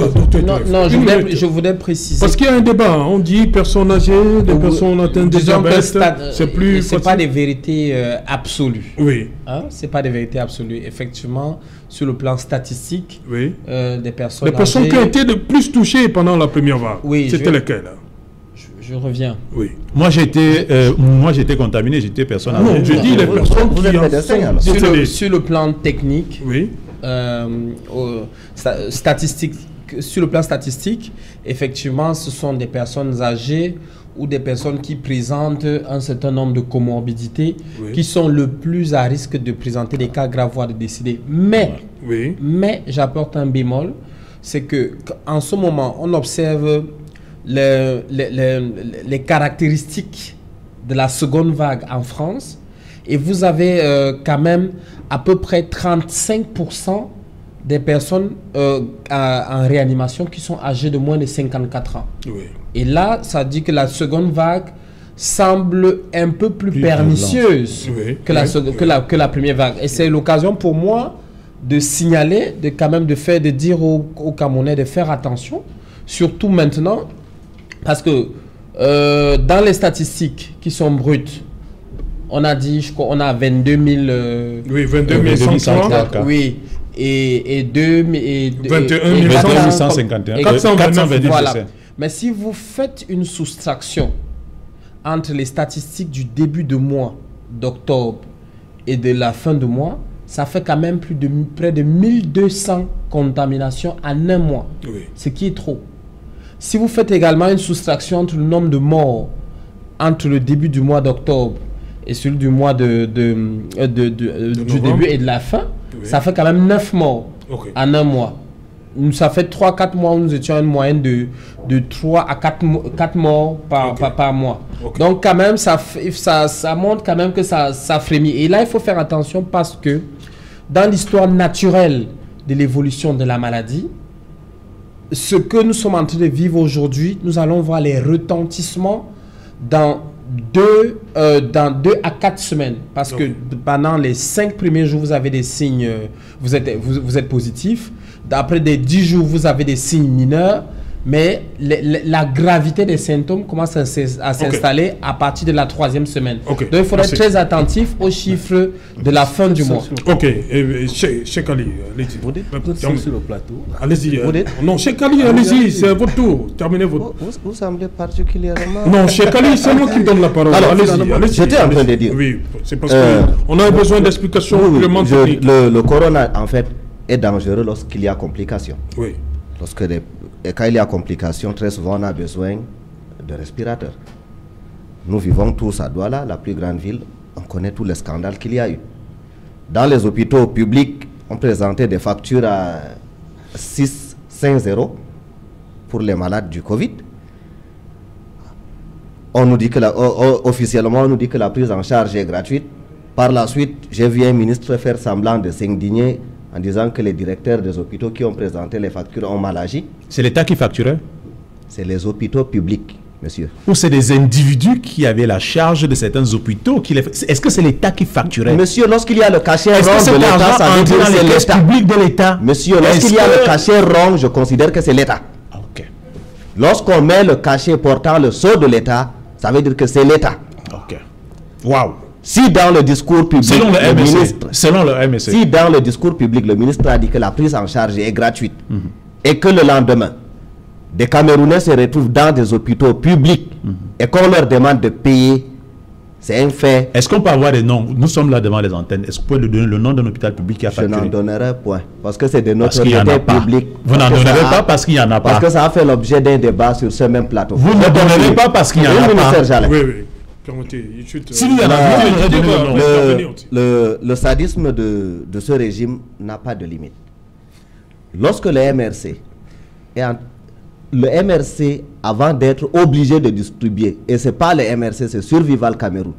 Non, je voudrais préciser. Parce qu'il y a un débat, on dit personnes âgées, des personnes atteintes de diabète, c'est plus... C'est pas des vérités absolues. Oui. Hein? C'est pas des vérités absolues. Effectivement, sur le plan statistique, des personnes les personnes qui ont été le plus touchées pendant la première vague, c'était lesquelles? Je reviens. Oui. Moi j'étais contaminé, j'étais personne âgée. Non, je dis les personnes qui êtes médecin, alors. Sur le plan technique, oui. Sur le plan statistique, effectivement, ce sont des personnes âgées ou des personnes qui présentent un certain nombre de comorbidités qui sont le plus à risque de présenter des cas graves, voire de décéder. Mais j'apporte un bémol, c'est que en ce moment, on observe les caractéristiques de la seconde vague en France, et vous avez quand même à peu près 35% des personnes en réanimation qui sont âgées de moins de 54 ans. Oui. Et là, ça dit que la seconde vague semble un peu plus pernicieuse que la première vague. Et c'est l'occasion pour moi de signaler, de dire aux Camerounais de faire attention, surtout maintenant, parce que dans les statistiques qui sont brutes, on a dit, je crois, on a 22 103. Oui. Et 21 151. 422. Voilà. Mais si vous faites une soustraction entre les statistiques du début de mois d'octobre et de la fin de mois, ça fait quand même près de 1200 contaminations en un mois. Oui. Ce qui est trop. Si vous faites également une soustraction entre le nombre de morts entre le début du mois d'octobre et celui du mois du début et de la fin, ça fait quand même 9 morts en un mois. Ça fait 3-4 mois où nous étions à une moyenne de 3 à 4 morts par mois. Donc quand même, ça montre quand même que ça frémit. Et là, il faut faire attention parce que dans l'histoire naturelle de l'évolution de la maladie, ce que nous sommes en train de vivre aujourd'hui, nous allons voir les retentissements dans 2 à 4 semaines. Parce que pendant les 5 premiers jours, vous avez des signes, vous êtes positif. Après des 10 jours, vous avez des signes mineurs. Mais la gravité des symptômes commence à s'installer à partir de la 3e semaine. Donc il faudra être très attentif aux chiffres de la fin du mois. Ok, Cheikh Ali, allez-y. Vous dites sur le plateau. Allez-y. Non, Cheikh Ali, allez-y, c'est votre tour. Terminez votre... Vous semblez particulièrement... Non, Cheikh Ali, c'est moi qui donne la parole. Alors, allez-y. J'étais en train de dire. Oui, c'est parce qu'on a besoin d'explications complémentaires. Le corona, en fait, est dangereux lorsqu'il y a complications. Oui. Et quand il y a complications, très souvent on a besoin de respirateurs. Nous vivons tous à Douala, la plus grande ville. On connaît tous les scandales qu'il y a eu. Dans les hôpitaux publics, on présentait des factures à 650 pour les malades du Covid. On nous dit que officiellement, on nous dit que la prise en charge est gratuite. Par la suite, j'ai vu un ministre faire semblant de s'indigner en disant que les directeurs des hôpitaux qui ont présenté les factures ont mal agi. C'est l'État qui facturait? C'est les hôpitaux publics, monsieur. Ou c'est des individus qui avaient la charge de certains hôpitaux? Est-ce que c'est l'État qui facturait? Monsieur, lorsqu'il y a le cachet rond de l'État, ça veut dire que c'est l'État. Public de l'État. Monsieur, lorsqu'il y a le cachet rond, je considère que c'est l'État. Ok. Lorsqu'on met le cachet portant le sceau de l'État, ça veut dire que c'est l'État. Ok. Waouh. Si dans le discours public, selon le MSC, si dans le discours public, le ministre a dit que la prise en charge est gratuite et que le lendemain, des Camerounais se retrouvent dans des hôpitaux publics et qu'on leur demande de payer, c'est un fait. Est-ce qu'on peut avoir des noms? Nous sommes là devant les antennes. Est-ce que vous pouvez nous donner le nom d'un hôpital public qui a facturé? Je n'en donnerai point. Parce que c'est de notre notoriété publique. Vous n'en donnerez pas parce qu'il n'y en a pas. Parce que ça a fait l'objet d'un débat sur ce même plateau. Vous ne donnerez pas parce qu'il n'y en a pas. Oui, oui. Permettez. Si il y en a, le sadisme de ce régime n'a pas de limite. Lorsque le MRC, avant d'être obligé de distribuer, et ce n'est pas le MRC, c'est Survival Cameroun,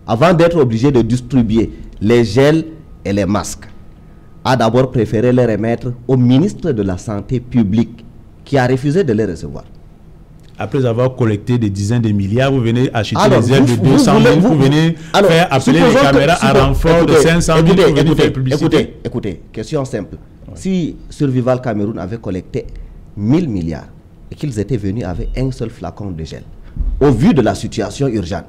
avant d'être obligé de distribuer les gels et les masques, a d'abord préféré les remettre au ministre de la Santé publique, qui a refusé de les recevoir. Après avoir collecté des dizaines de milliards, vous venez acheter les ailes de 200 000, vous venez faire appeler les caméras à renfort de 500 000 pour venir faire publicité. Écoutez, question simple. Ouais. Si Survival Cameroun avait collecté 1000 milliards et qu'ils étaient venus avec un seul flacon de gel, au vu de la situation urgente,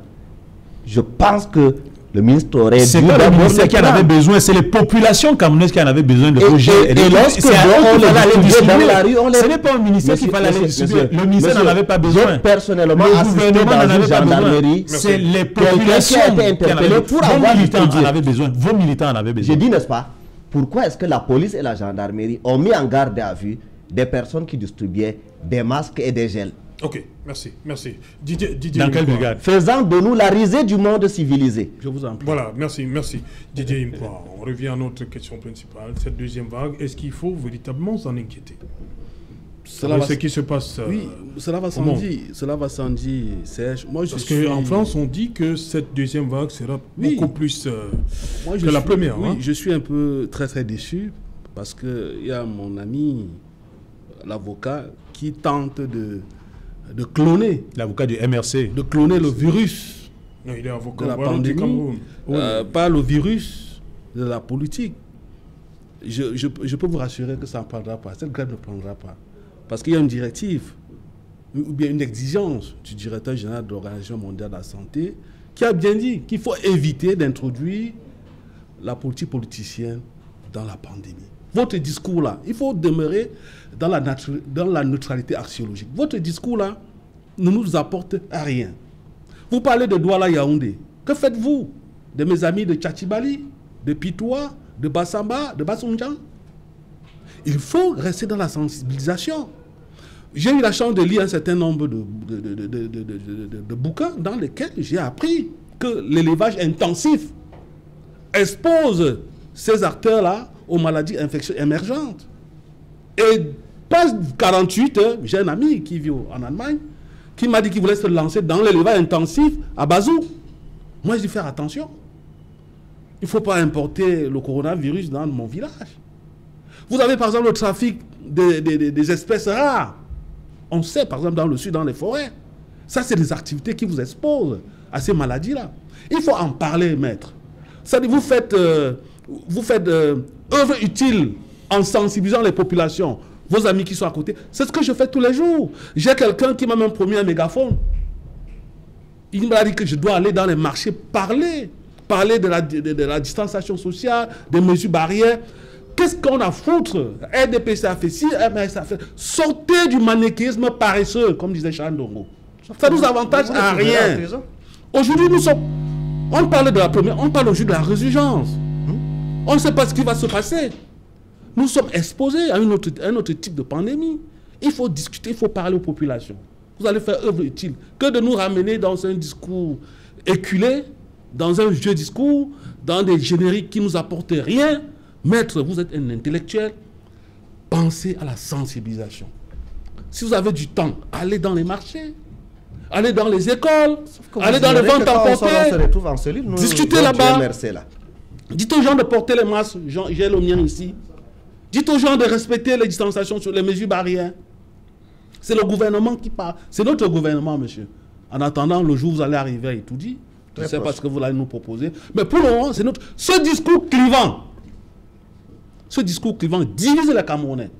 je pense que le ministre aurait dû... C'est pas le ministère qui en avait besoin, c'est les populations camerounaises qui en avaient besoin de vos gels. Et lorsque on les distribuait dans la rue, ce n'est pas un ministère qui fallait aller distribuer. Le ministère n'en avait pas besoin. Personnellement, le gouvernement n'en avait pas besoin. C'est les populations qui en avaient besoin. Vos militants en avaient besoin. J'ai dit, n'est-ce pas, pourquoi est-ce que la police et la gendarmerie ont mis en garde à vue des personnes qui distribuaient des masques et des gels? Ok, merci. Didier dans quelle brigade? Faisant de nous la risée du monde civilisé. Je vous en prie. Voilà, merci. Didier Impoa, on revient à notre question principale. Cette deuxième vague, est-ce qu'il faut véritablement s'en inquiéter? Ce qui se passe. Oui, cela va sans dire, Serge. Parce qu'en France, on dit que cette deuxième vague sera beaucoup plus que la première. Oui, je suis un peu très déçu parce qu'il y a mon ami, l'avocat, qui tente de cloner. L'avocat du MRC. De cloner le virus. Non, il est avocat de la pandémie. Pas le virus de la politique. Je peux vous rassurer que ça ne prendra pas. Cette grève ne prendra pas. Parce qu'il y a une directive, ou bien une exigence du directeur général de l'Organisation mondiale de la santé, qui a bien dit qu'il faut éviter d'introduire la politique politicienne dans la pandémie. Votre discours-là, il faut demeurer dans la neutralité axiologique. Votre discours-là ne nous apporte rien. Vous parlez de Douala Yaoundé. Que faites-vous de mes amis de Tchatchibali, de Pitoua, de Bassamba, de Bassoundjan? Il faut rester dans la sensibilisation. J'ai eu la chance de lire un certain nombre de bouquins dans lesquels j'ai appris que l'élevage intensif expose ces acteurs-là aux maladies infectieuses émergentes. Et pas 48 heures, j'ai un ami qui vit en Allemagne qui m'a dit qu'il voulait se lancer dans l'élevage intensif à Bazou. Moi, je dis faire attention. Il ne faut pas importer le coronavirus dans mon village. Vous avez par exemple le trafic des espèces rares. On sait par exemple dans le sud, dans les forêts. Ça, c'est des activités qui vous exposent à ces maladies-là. Il faut en parler, maître. C'est-à-dire, vous faites œuvre utile en sensibilisant les populations, vos amis qui sont à côté. C'est ce que je fais tous les jours. J'ai quelqu'un qui m'a même promis un mégaphone. Il m'a dit que je dois aller dans les marchés parler de la distanciation sociale, des mesures barrières. Qu'est-ce qu'on a à foutre? RDPC a fait ci, MS a fait... Sortez du manichéisme paresseux, comme disait Chandongo. Ça nous avantage à rien. Aujourd'hui, on parle de la première, on parle aujourd'hui de la résurgence. On ne sait pas ce qui va se passer. Nous sommes exposés à un autre type de pandémie. Il faut discuter, il faut parler aux populations. Vous allez faire œuvre utile. Que de nous ramener dans un discours éculé, dans un vieux discours, dans des génériques qui ne nous apportent rien. Maître, vous êtes un intellectuel. Pensez à la sensibilisation. Si vous avez du temps, allez dans les marchés. Allez dans les écoles. Allez dans les ventes emportées. Discutez là-bas. Dites aux gens de porter les masques. J'ai le mien ici. Dites aux gens de respecter les distanciations sur les mesures barrières. C'est le gouvernement qui parle. C'est notre gouvernement, monsieur. En attendant, le jour où vous allez arriver à étudier, je ne sais pas ce que vous allez nous proposer. Mais pour le moment, c'est notre... Ce discours clivant divise les Camerounais.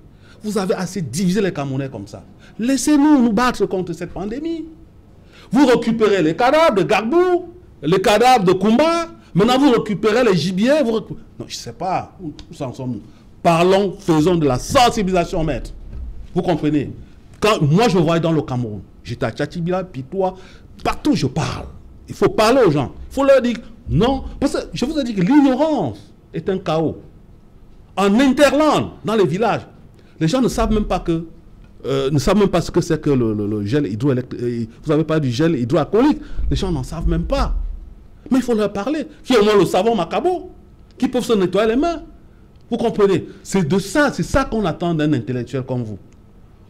Vous avez assez divisé les Camerounais comme ça. Laissez-nous nous battre contre cette pandémie. Vous récupérez les cadavres de Gbagbo, les cadavres de Koumba, Maintenant, vous récupérez les gibiers. Non, je ne sais pas. Où en sommes-nous? Parlons, faisons de la sensibilisation, maître. Vous comprenez? Quand moi, je voyais dans le Cameroun, j'étais à Tchatibila, Pitois, partout je parle. Il faut parler aux gens. Il faut leur dire non. Parce que je vous ai dit que l'ignorance est un chaos. En Interland, dans les villages, les gens ne savent même pas que ne savent même pas ce que c'est que le gel hydroélectrique. Vous avez parlé du gel hydroalcoolique. Les gens n'en savent même pas. Mais il faut leur parler. Qui au moins le savon macabo, qui peuvent se nettoyer les mains. Vous comprenez? C'est de ça, c'est ça qu'on attend d'un intellectuel comme vous.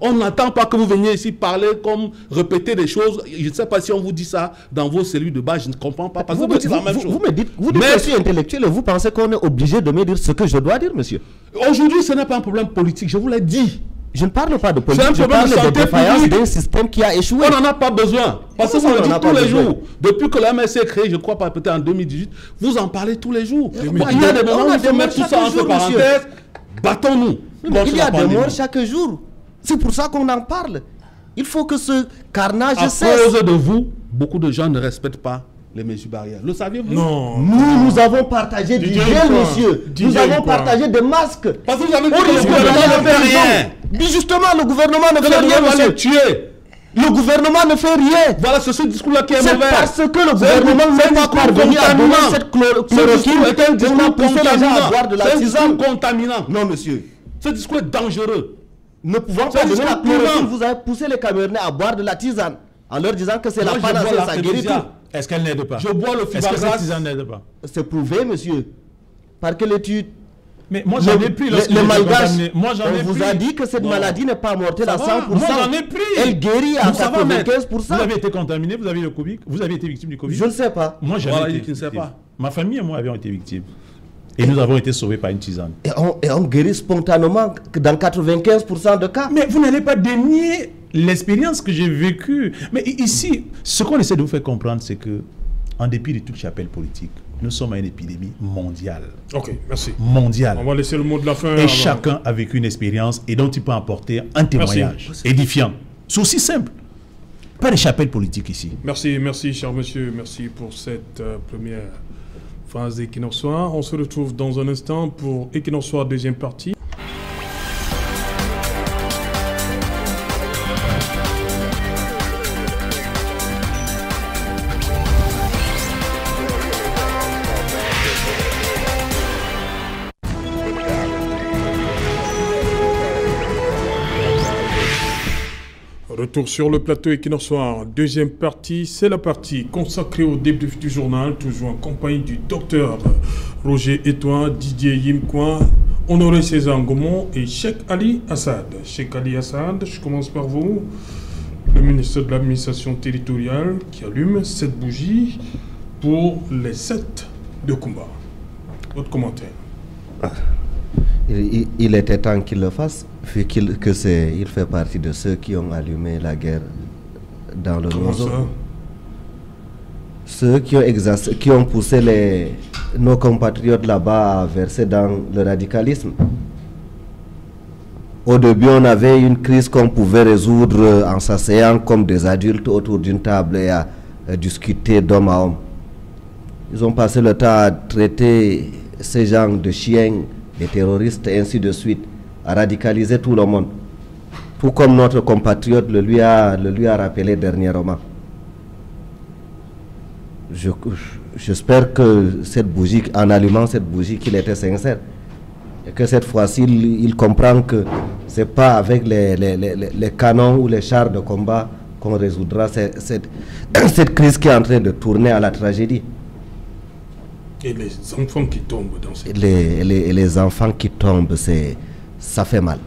On n'attend pas que vous veniez ici parler comme répéter des choses. Je ne sais pas si on vous dit ça dans vos cellules de base, je ne comprends pas. Parce que vous dites la même chose. Vous me dites, vous dites que je suis intellectuel et vous pensez qu'on est obligé de me dire ce que je dois dire, monsieur? Aujourd'hui, ce n'est pas un problème politique, je vous l'ai dit. Je ne parle pas de politique, je parle de défaillance d'un système qui a échoué. On n'en a pas besoin. Parce que vous le dites tous les jours. Depuis que la MSC est créée, je crois pas peut-être en 2018, vous en parlez tous les jours. Il y a des moments où il faut mettre tout ça entre parenthèses. Battons-nous. Il y a des morts chaque jour. C'est pour ça qu'on en parle. Il faut que ce carnage cesse. À cause de vous, beaucoup de gens ne respectent pas les mesures barrières. Le saviez-vous? Non. Nous avons partagé du gel, monsieur. Nous avons partagé des masques. Parce que vous avez dit que le gouvernement ne fait rien. Justement, le gouvernement ne fait rien, monsieur. Tuer. Le gouvernement ne fait rien. Voilà, c'est ce discours-là qui est mauvais. C'est parce que le gouvernement n'est pas parvenu à donner cette chloroquine qu'on a poussé les gens à boire de la tisane. C'est un discours contaminant. Non, monsieur. Ce discours est dangereux. Ne pouvant pas donner la chloroquine, vous avez poussé les Camerounais à boire de la tisane en leur disant que c'est la panacée, ça guérit tout. Est-ce qu'elle n'aide pas? Je bois le fibrase. Est-ce que cette tisane n'aide pas? C'est prouvé, monsieur. Par quelle étude? Mais moi j'en ai pris les Malgaches, on vous a dit que cette maladie n'est pas mortelle à 100%. Moi j'en ai pris. Elle guérit à 95%. Vous avez été contaminé, vous avez le Covid, vous avez été victime du Covid. Je ne sais pas. Moi je ne sais pas. Ma famille et moi avions été victimes. Et nous avons été sauvés par une tisane. Et on guérit spontanément dans 95% de cas. Mais vous n'allez pas dénier l'expérience que j'ai vécue. Mais ici, ce qu'on essaie de vous faire comprendre, c'est que, en dépit de toute chapelle politique, nous sommes à une épidémie mondiale. Ok, merci. Mondiale. On va laisser le mot de la fin. Et chacun a vécu une expérience et dont il peut apporter un témoignage édifiant. C'est aussi simple. Pas de chapelle politique ici. Merci, merci, cher monsieur. Merci pour cette première phase d'Equinox Soir. On se retrouve dans un instant pour Equinox Soir, deuxième partie. Retour sur le plateau Equinox Soir, deuxième partie, c'est la partie consacrée au débrief du journal, toujours en compagnie du docteur Roger Etoin, Didier Yimkwa, Honoré César Ngomon et Cheikh Ali Assad. Cheikh Ali Assad, je commence par vous, le ministre de l'administration territoriale qui allume cette bougie pour les 7 de combat. Votre commentaire? Il était temps qu'il le fasse, vu qu'il fait partie de ceux qui ont allumé la guerre dans le Nord. Ceux qui ont poussé nos compatriotes là-bas à verser dans le radicalisme. Au début, on avait une crise qu'on pouvait résoudre en s'asseyant comme des adultes autour d'une table et à discuter d'homme à homme. Ils ont passé le temps à traiter ces gens de chiens, des terroristes et ainsi de suite, à radicaliser tout le monde. Tout comme notre compatriote le lui a rappelé dernièrement. J'espère que cette bougie, en allumant cette bougie, qu'il était sincère. Et que cette fois-ci, il comprend que ce n'est pas avec les canons ou les chars de combat qu'on résoudra cette crise qui est en train de tourner à la tragédie. Et les enfants qui tombent dans cette... Les enfants qui tombent, ça fait mal.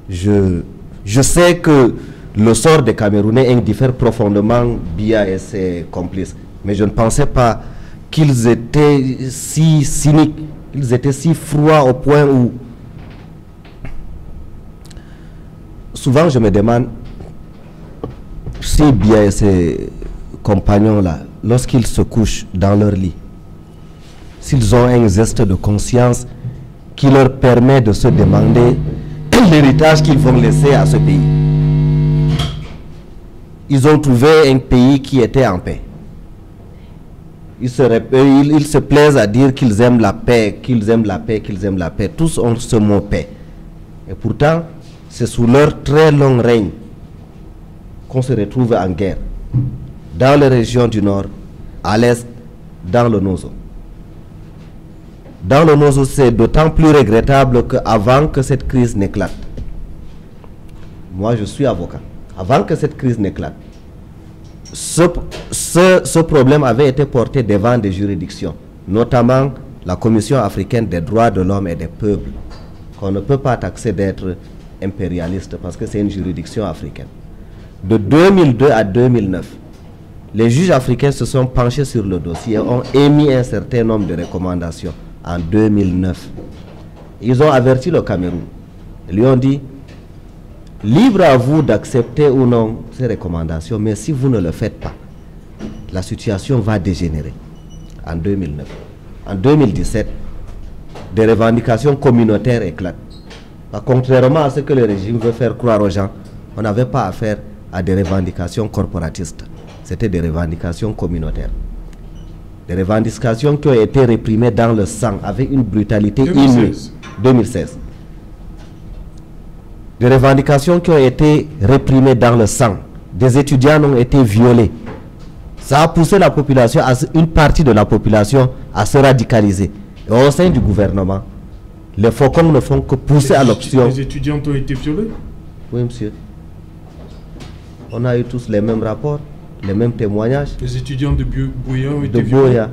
Je sais que le sort des Camerounais indiffère profondément Biya et ses complices. Mais je ne pensais pas qu'ils étaient si cyniques, ils étaient si froids au point où... Souvent je me demande si Biya et ses compagnons-là, lorsqu'ils se couchent dans leur lit, s'ils ont un geste de conscience qui leur permet de se demander l'héritage qu'ils vont laisser à ce pays. Ils ont trouvé un pays qui était en paix. ils se plaisent à dire qu'ils aiment la paix, qu'ils aiment la paix, qu'ils aiment la paix. Tous ont ce mot paix. Et pourtant, c'est sous leur très long règne qu'on se retrouve en guerre. Dans les régions du nord, à l'est, dans le Nozo. Dans le Nozo, c'est d'autant plus regrettable qu'avant que cette crise n'éclate, moi je suis avocat, avant que cette crise n'éclate, ce problème avait été porté devant des juridictions, notamment la Commission africaine des droits de l'homme et des peuples, qu'on ne peut pas taxer d'être impérialiste parce que c'est une juridiction africaine. De 2002 à 2009, les juges africains se sont penchés sur le dossier et ont émis un certain nombre de recommandations en 2009. Ils ont averti le Cameroun. Ils lui ont dit, libre à vous d'accepter ou non ces recommandations, mais si vous ne le faites pas, la situation va dégénérer. En 2009. En 2017, des revendications communautaires éclatent. Contrairement à ce que le régime veut faire croire aux gens, on n'avait pas affaire à des revendications corporatistes. C'était des revendications communautaires. Des revendications qui ont été réprimées dans le sang avec une brutalité inouïe. 2016. Des revendications qui ont été réprimées dans le sang. Des étudiants ont été violés. Ça a poussé la population, une partie de la population, à se radicaliser. Et au sein du gouvernement, les faucons ne font que pousser à l'option. Les étudiants ont été violés? Oui, monsieur. On a eu tous les mêmes rapports, les mêmes témoignages. Les étudiants de Buea ont été violés? Boya.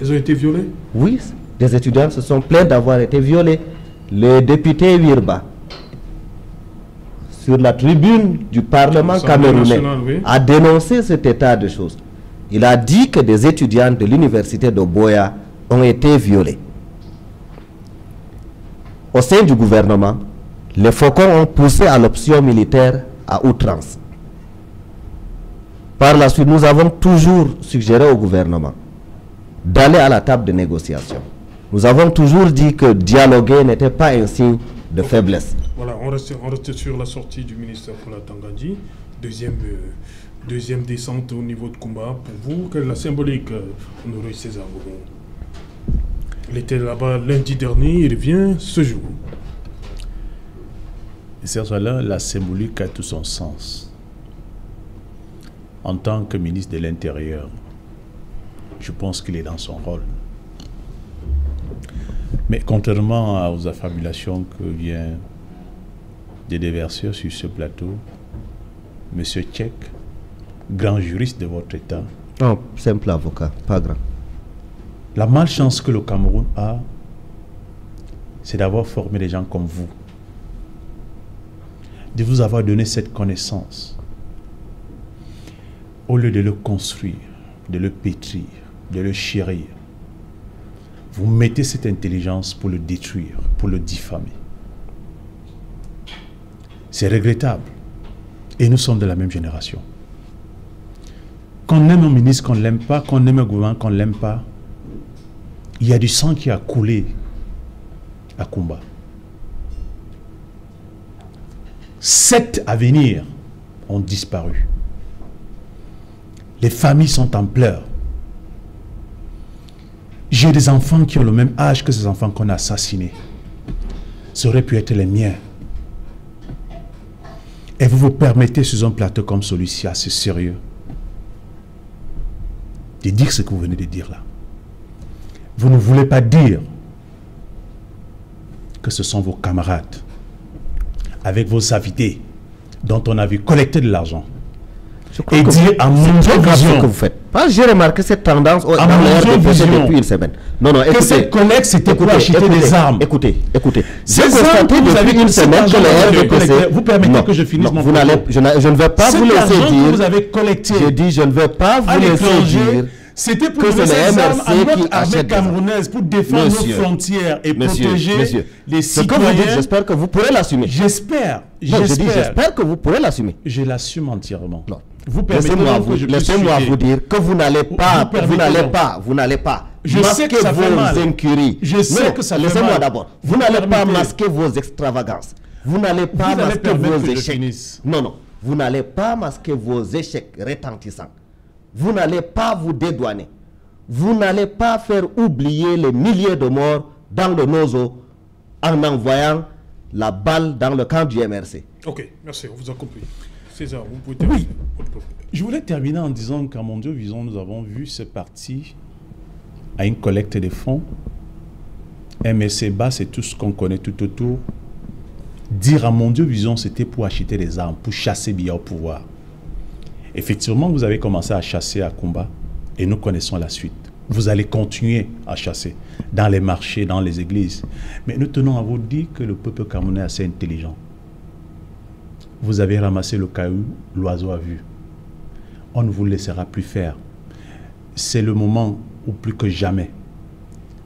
Ils ont été violés? Oui, des étudiants se sont plaints d'avoir été violés. Le député Wirba, sur la tribune du Parlement camerounais, oui, a dénoncé cet état de choses. Il a dit que des étudiants de l'université de Buea ont été violés. Au sein du gouvernement, les faucons ont poussé à l'option militaire à outrance. Par la suite, nous avons toujours suggéré au gouvernement d'aller à la table de négociation. Nous avons toujours dit que dialoguer n'était pas un signe de faiblesse. Voilà, on reste sur la sortie du ministère pour la Tangandji. Deuxième descente au niveau de Kumba. Pour vous, quelle est la symbolique, Honoré César Boubou? Il était là-bas lundi dernier, il revient ce jour. Et c'est là la symbolique a tout son sens. En tant que ministre de l'Intérieur, je pense qu'il est dans son rôle. Mais contrairement aux affabulations que vient de déverser sur ce plateau, M. Tchèque, grand juriste de votre État. Non, simple avocat, pas grand. La malchance que le Cameroun a, c'est d'avoir formé des gens comme vous, de vous avoir donné cette connaissance. Au lieu de le construire, de le pétrir, de le chérir, vous mettez cette intelligence pour le détruire, pour le diffamer. C'est regrettable. Et nous sommes de la même génération. Qu'on aime un ministre, qu'on ne l'aime pas, qu'on aime un gouvernement, qu'on ne l'aime pas, il y a du sang qui a coulé à Kumba. 7 à venir ont disparu. Les familles sont en pleurs. J'ai des enfants qui ont le même âge que ces enfants qu'on a assassinés. Ça aurait pu être les miens. Et vous vous permettez sur un plateau comme celui-ci, assez sérieux, de dire ce que vous venez de dire là. Vous ne voulez pas dire que ce sont vos camarades, avec vos invités, dont on a vu collecter de l'argent. Et dire à mon vision que vous faites. J'ai remarqué cette tendance dans le RDPC depuis une semaine. Non, écoutez, que cette collecte, c'était pour acheter des armes. Écoutez. J'ai constaté depuis une semaine que le RDPC... Vous permettez que je finisse mon propos. Je ne vais pas vous laisser dire... que vous avez collecté... J'ai dit, je ne vais pas vous laisser dire... C'était pour donner ces armes à notre armée camerounaise pour défendre nos frontières et protéger les citoyens. J'espère que vous pourrez l'assumer. J'espère. J'espère que vous pourrez l'assumer. Je l'assume entièrement. Non. Laissez-moi vous dire que vous n'allez pas, je sais que ça fait mal. Incuries. Je sais que ça fait mal. Laissez-moi d'abord. Vous n'allez pas masquer vos extravagances. Vous n'allez pas masquer vos échecs. Non. Vous n'allez pas masquer vos échecs retentissants. Vous n'allez pas vous dédouaner. vous n'allez pas faire oublier les milliers de morts dans le Nozo en envoyant la balle dans le camp du MRC. Ok, merci, on vous a compris. César, vous pouvez terminer. Oui, je voulais terminer en disant qu'à Mon Dieu Vision, nous avons vu ce parti à une collecte de fonds. MRC bas, c'est tout ce qu'on connaît tout autour. Dire à Mon Dieu Vision, c'était pour acheter des armes, pour chasser Biya au pouvoir. Effectivement, vous avez commencé à chasser à Kumba et nous connaissons la suite. Vous allez continuer à chasser dans les marchés, dans les églises. Mais nous tenons à vous dire que le peuple camerounais est assez intelligent. Vous avez ramassé le caillou, l'oiseau a vu. On ne vous laissera plus faire. C'est le moment où plus que jamais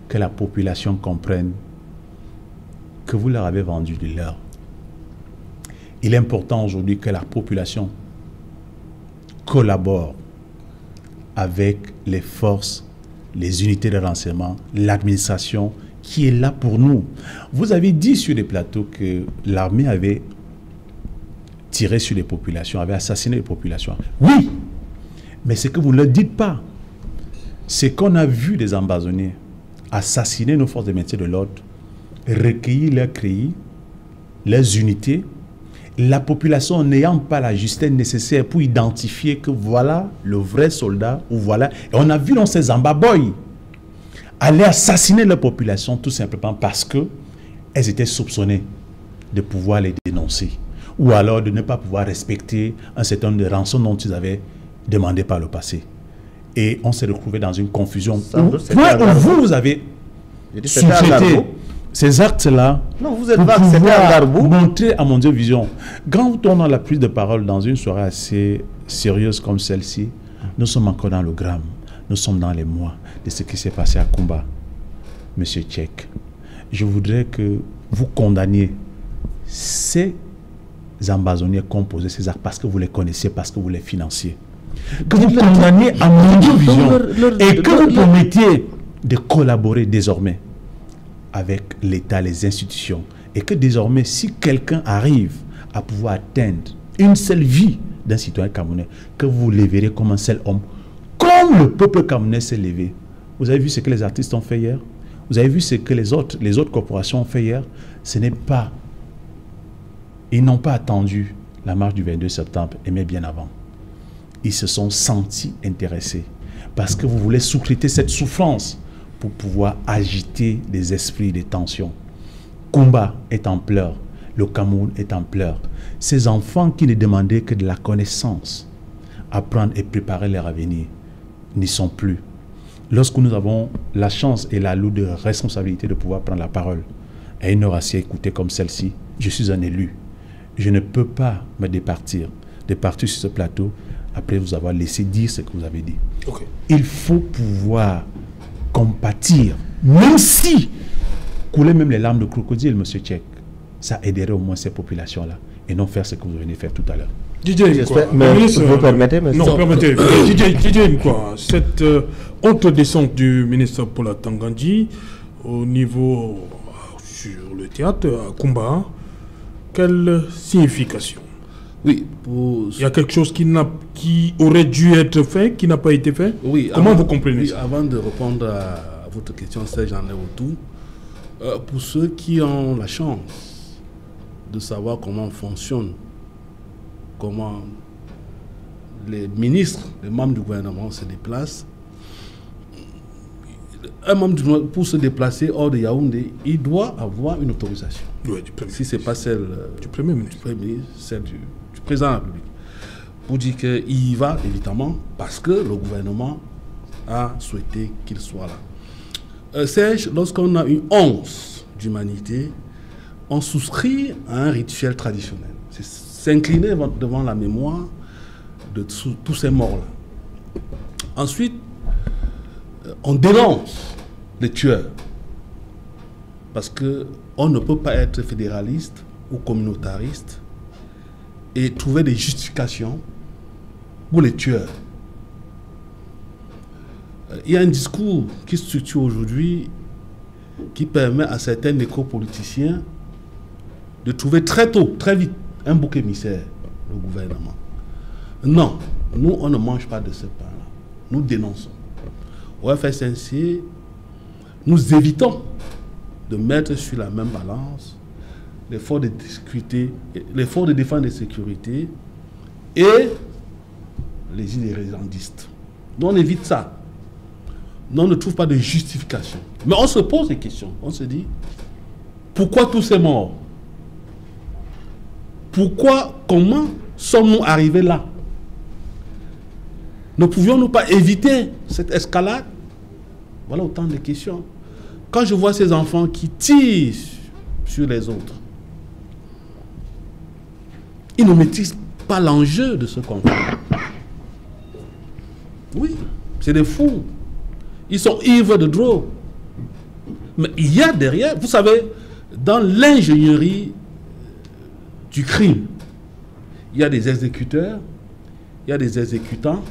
que la population comprenne que vous leur avez vendu de l'or. Il est important aujourd'hui que la population collabore avec les forces, les unités de renseignement, l'administration qui est là pour nous. Vous avez dit sur les plateaux que l'armée avait tiré sur les populations, avait assassiné les populations. Oui, mais ce que vous ne le dites pas, c'est qu'on a vu des ambazoniers assassiner nos forces de maintien de l'ordre, recueillir leurs crédits, leurs unités, la population n'ayant pas la justesse nécessaire pour identifier que voilà le vrai soldat, ou voilà. Et on a vu dans ces ambaboys aller assassiner la population tout simplement parce qu'elles étaient soupçonnées de pouvoir les dénoncer, ou alors de ne pas pouvoir respecter un certain nombre de rançons dont ils avaient demandé par le passé. Et on s'est retrouvé dans une confusion. Vous avez sous-traité ces actes-là pour montrer à Mon Dieu Vision. Quand vous tournez la prise de parole dans une soirée assez sérieuse comme celle-ci, nous sommes encore dans le gramme, nous sommes dans les mois de ce qui s'est passé à Kumba. Monsieur Tchèque, je voudrais que vous condamniez ces ambazoniers composés, ces actes, parce que vous les connaissiez, parce que vous les financiez. Que vous condamniez à Mon Dieu Vision et que vous promettiez de collaborer désormais avec l'État, les institutions, et que désormais, si quelqu'un arrive à pouvoir atteindre une seule vie d'un citoyen camerounais, que vous le verrez comme un seul homme, comme le peuple camerounais s'est levé. Vous avez vu ce que les artistes ont fait hier? Vous avez vu ce que les autres corporations ont fait hier? Ce n'est pas... Ils n'ont pas attendu la marche du 22 septembre, mais bien avant. Ils se sont sentis intéressés parce que vous voulez sous-traiter cette souffrance pour pouvoir agiter des esprits, des tensions. Kumba est en pleurs, le Cameroun est en pleurs. Ces enfants qui ne demandaient que de la connaissance, apprendre et préparer leur avenir, n'y sont plus. Lorsque nous avons la chance et la lourde responsabilité de pouvoir prendre la parole à une heure assez écoutée comme celle-ci, je suis un élu. Je ne peux pas me départir sur ce plateau après vous avoir laissé dire ce que vous avez dit. Okay. Il faut pouvoir compatir, même si couler même les larmes de crocodile, monsieur Tchèque, ça aiderait au moins ces populations-là et non faire ce que vous venez faire tout à l'heure. DJ, vous permettez, monsieur? Non, permettez. DJ, quoi, cette honte descente du ministre Paula Tangandji au niveau sur le théâtre à Kumba, quelle signification? Oui, il y a quelque chose qui aurait dû être fait, qui n'a pas été fait. Oui. Comment vous comprenez ça? Avant de répondre à votre question, Serge, j'en ai autour. Pour ceux qui ont la chance de savoir comment on fonctionne, comment les ministres, les membres du gouvernement se déplacent, un membre pour se déplacer hors de Yaoundé, il doit avoir une autorisation. Oui, si ce n'est pas celle du Premier ministre, celle du président de la République. Pour dire qu'il y va, évidemment, parce que le gouvernement a souhaité qu'il soit là. Serge, lorsqu'on a une once d'humanité, on souscrit à un rituel traditionnel. C'est s'incliner devant la mémoire de tous ces morts-là. Ensuite, on dénonce les tueurs. Parce qu'on ne peut pas être fédéraliste ou communautariste et trouver des justifications pour les tueurs. Il y a un discours qui structure aujourd'hui qui permet à certains néco-politiciens de trouver très tôt, très vite, un bouc émissaire, le gouvernement. Non, nous, on ne mange pas de ce pain-là. Nous dénonçons. au FSNC, nous évitons de mettre sur la même balance l'effort de sécurité, l'effort de défense et de sécurité et les idées résidendistes. Donc on évite ça. Non, on ne trouve pas de justification. Mais on se pose des questions. On se dit, pourquoi tous ces morts? Pourquoi, comment sommes-nous arrivés là? Ne pouvions-nous pas éviter cette escalade? Voilà autant de questions. Quand je vois ces enfants qui tirent sur les autres, ils ne maîtrisent pas l'enjeu de ce conflit. Oui, c'est des fous. Ils sont ivres de drogue. Mais il y a derrière, vous savez, dans l'ingénierie du crime, il y a des exécuteurs, il y a des exécutants,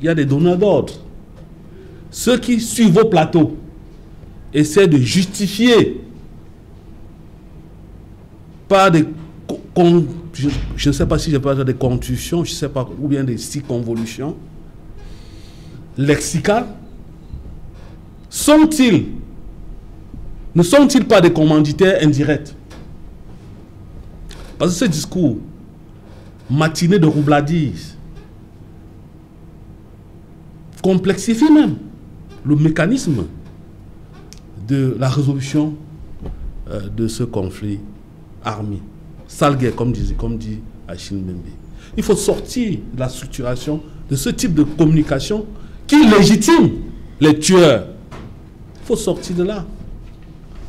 il y a des donneurs d'ordre. Ceux qui, sur vos plateaux, essaient de justifier par des... Je ne sais pas si je peux dire des contusions, je ne sais pas, ou bien des circonvolutions lexicales. Ne sont-ils pas des commanditaires indirects? Parce que ce discours matiné de roubladise complexifie même le mécanisme de la résolution de ce conflit armé. Sale guerre, comme dit Achille Mbembe. Il faut sortir de la structuration de ce type de communication qui légitime les tueurs. Il faut sortir de là.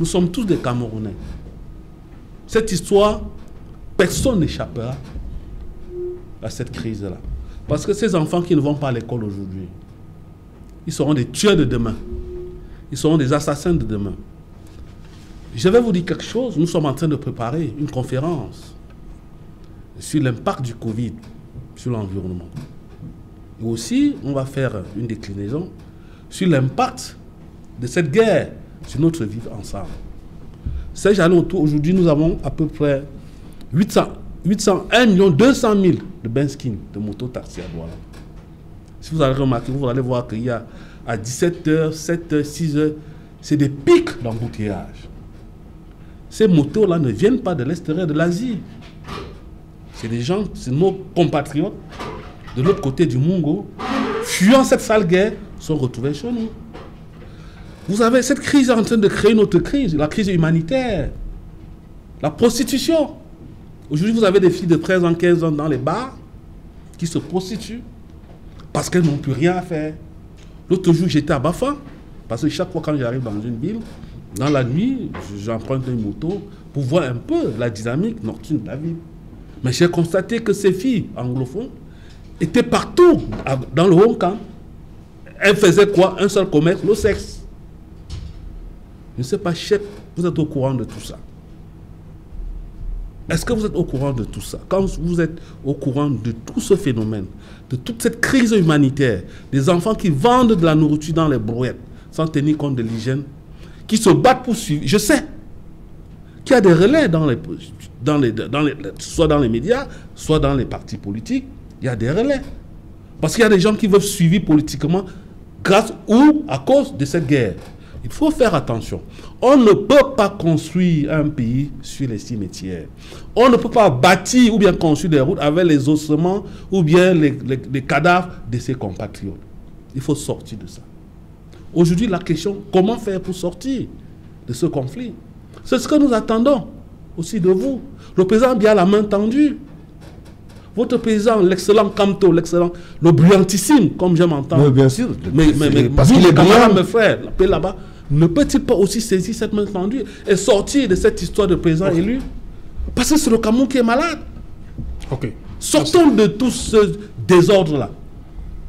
Nous sommes tous des Camerounais. Cette histoire, personne n'échappera à cette crise-là. Parce que ces enfants qui ne vont pas à l'école aujourd'hui, ils seront des tueurs de demain. Ils seront des assassins de demain. Je vais vous dire quelque chose. Nous sommes en train de préparer une conférence sur l'impact du Covid sur l'environnement. Et aussi, on va faire une déclinaison sur l'impact de cette guerre sur notre vivre ensemble. C'est j'allais autour. Aujourd'hui, nous avons à peu près 1 200 000 de benskins, de motos-taxis à Douala. Si vous allez remarquer, vous allez voir qu'il y a à 17h, 7h, 6h, c'est des pics d'embouteillage. Ces motos-là ne viennent pas de l'extérieur de l'Asie. C'est des gens, c'est nos compatriotes de l'autre côté du Mungo, fuyant cette sale guerre, sont retrouvés chez nous. Vous avez cette crise en train de créer une autre crise, la crise humanitaire, la prostitution. Aujourd'hui, vous avez des filles de 13 ans, 15 ans dans les bars qui se prostituent parce qu'elles n'ont plus rien à faire. L'autre jour, j'étais à Bafa, parce que chaque fois quand j'arrive dans une ville, dans la nuit, j'emprunte une moto pour voir un peu la dynamique nocturne de la ville. Mais j'ai constaté que ces filles anglophones étaient partout dans le Hong Kong. Elles faisaient quoi? Un seul commerce, le sexe. Je ne sais pas, chef, vous êtes au courant de tout ça? Est-ce que vous êtes au courant de tout ça? Quand vous êtes au courant de tout ce phénomène, de toute cette crise humanitaire, des enfants qui vendent de la nourriture dans les brouettes, sans tenir compte de l'hygiène, qui se battent pour suivre. Je sais qu'il y a des relais soit dans les médias, soit dans les partis politiques. Il y a des relais. Parce qu'il y a des gens qui veulent suivre politiquement grâce ou à cause de cette guerre. Il faut faire attention. On ne peut pas construire un pays sur les cimetières. On ne peut pas bâtir ou bien construire des routes avec les ossements ou bien les cadavres de ses compatriotes. Il faut sortir de ça. Aujourd'hui, la question, comment faire pour sortir de ce conflit? C'est ce que nous attendons aussi de vous. Le président Biya a la main tendue. Votre président, l'excellent Kamto, le brillantissime, comme j'aime entendre. Oui, bien sûr. Mais parce qu'il est brillant. Mes frères, là-bas, ne peut-il pas aussi saisir cette main tendue et sortir de cette histoire de président élu? Parce que c'est le Cameroun qui est malade. Sortons de tout ce désordre-là.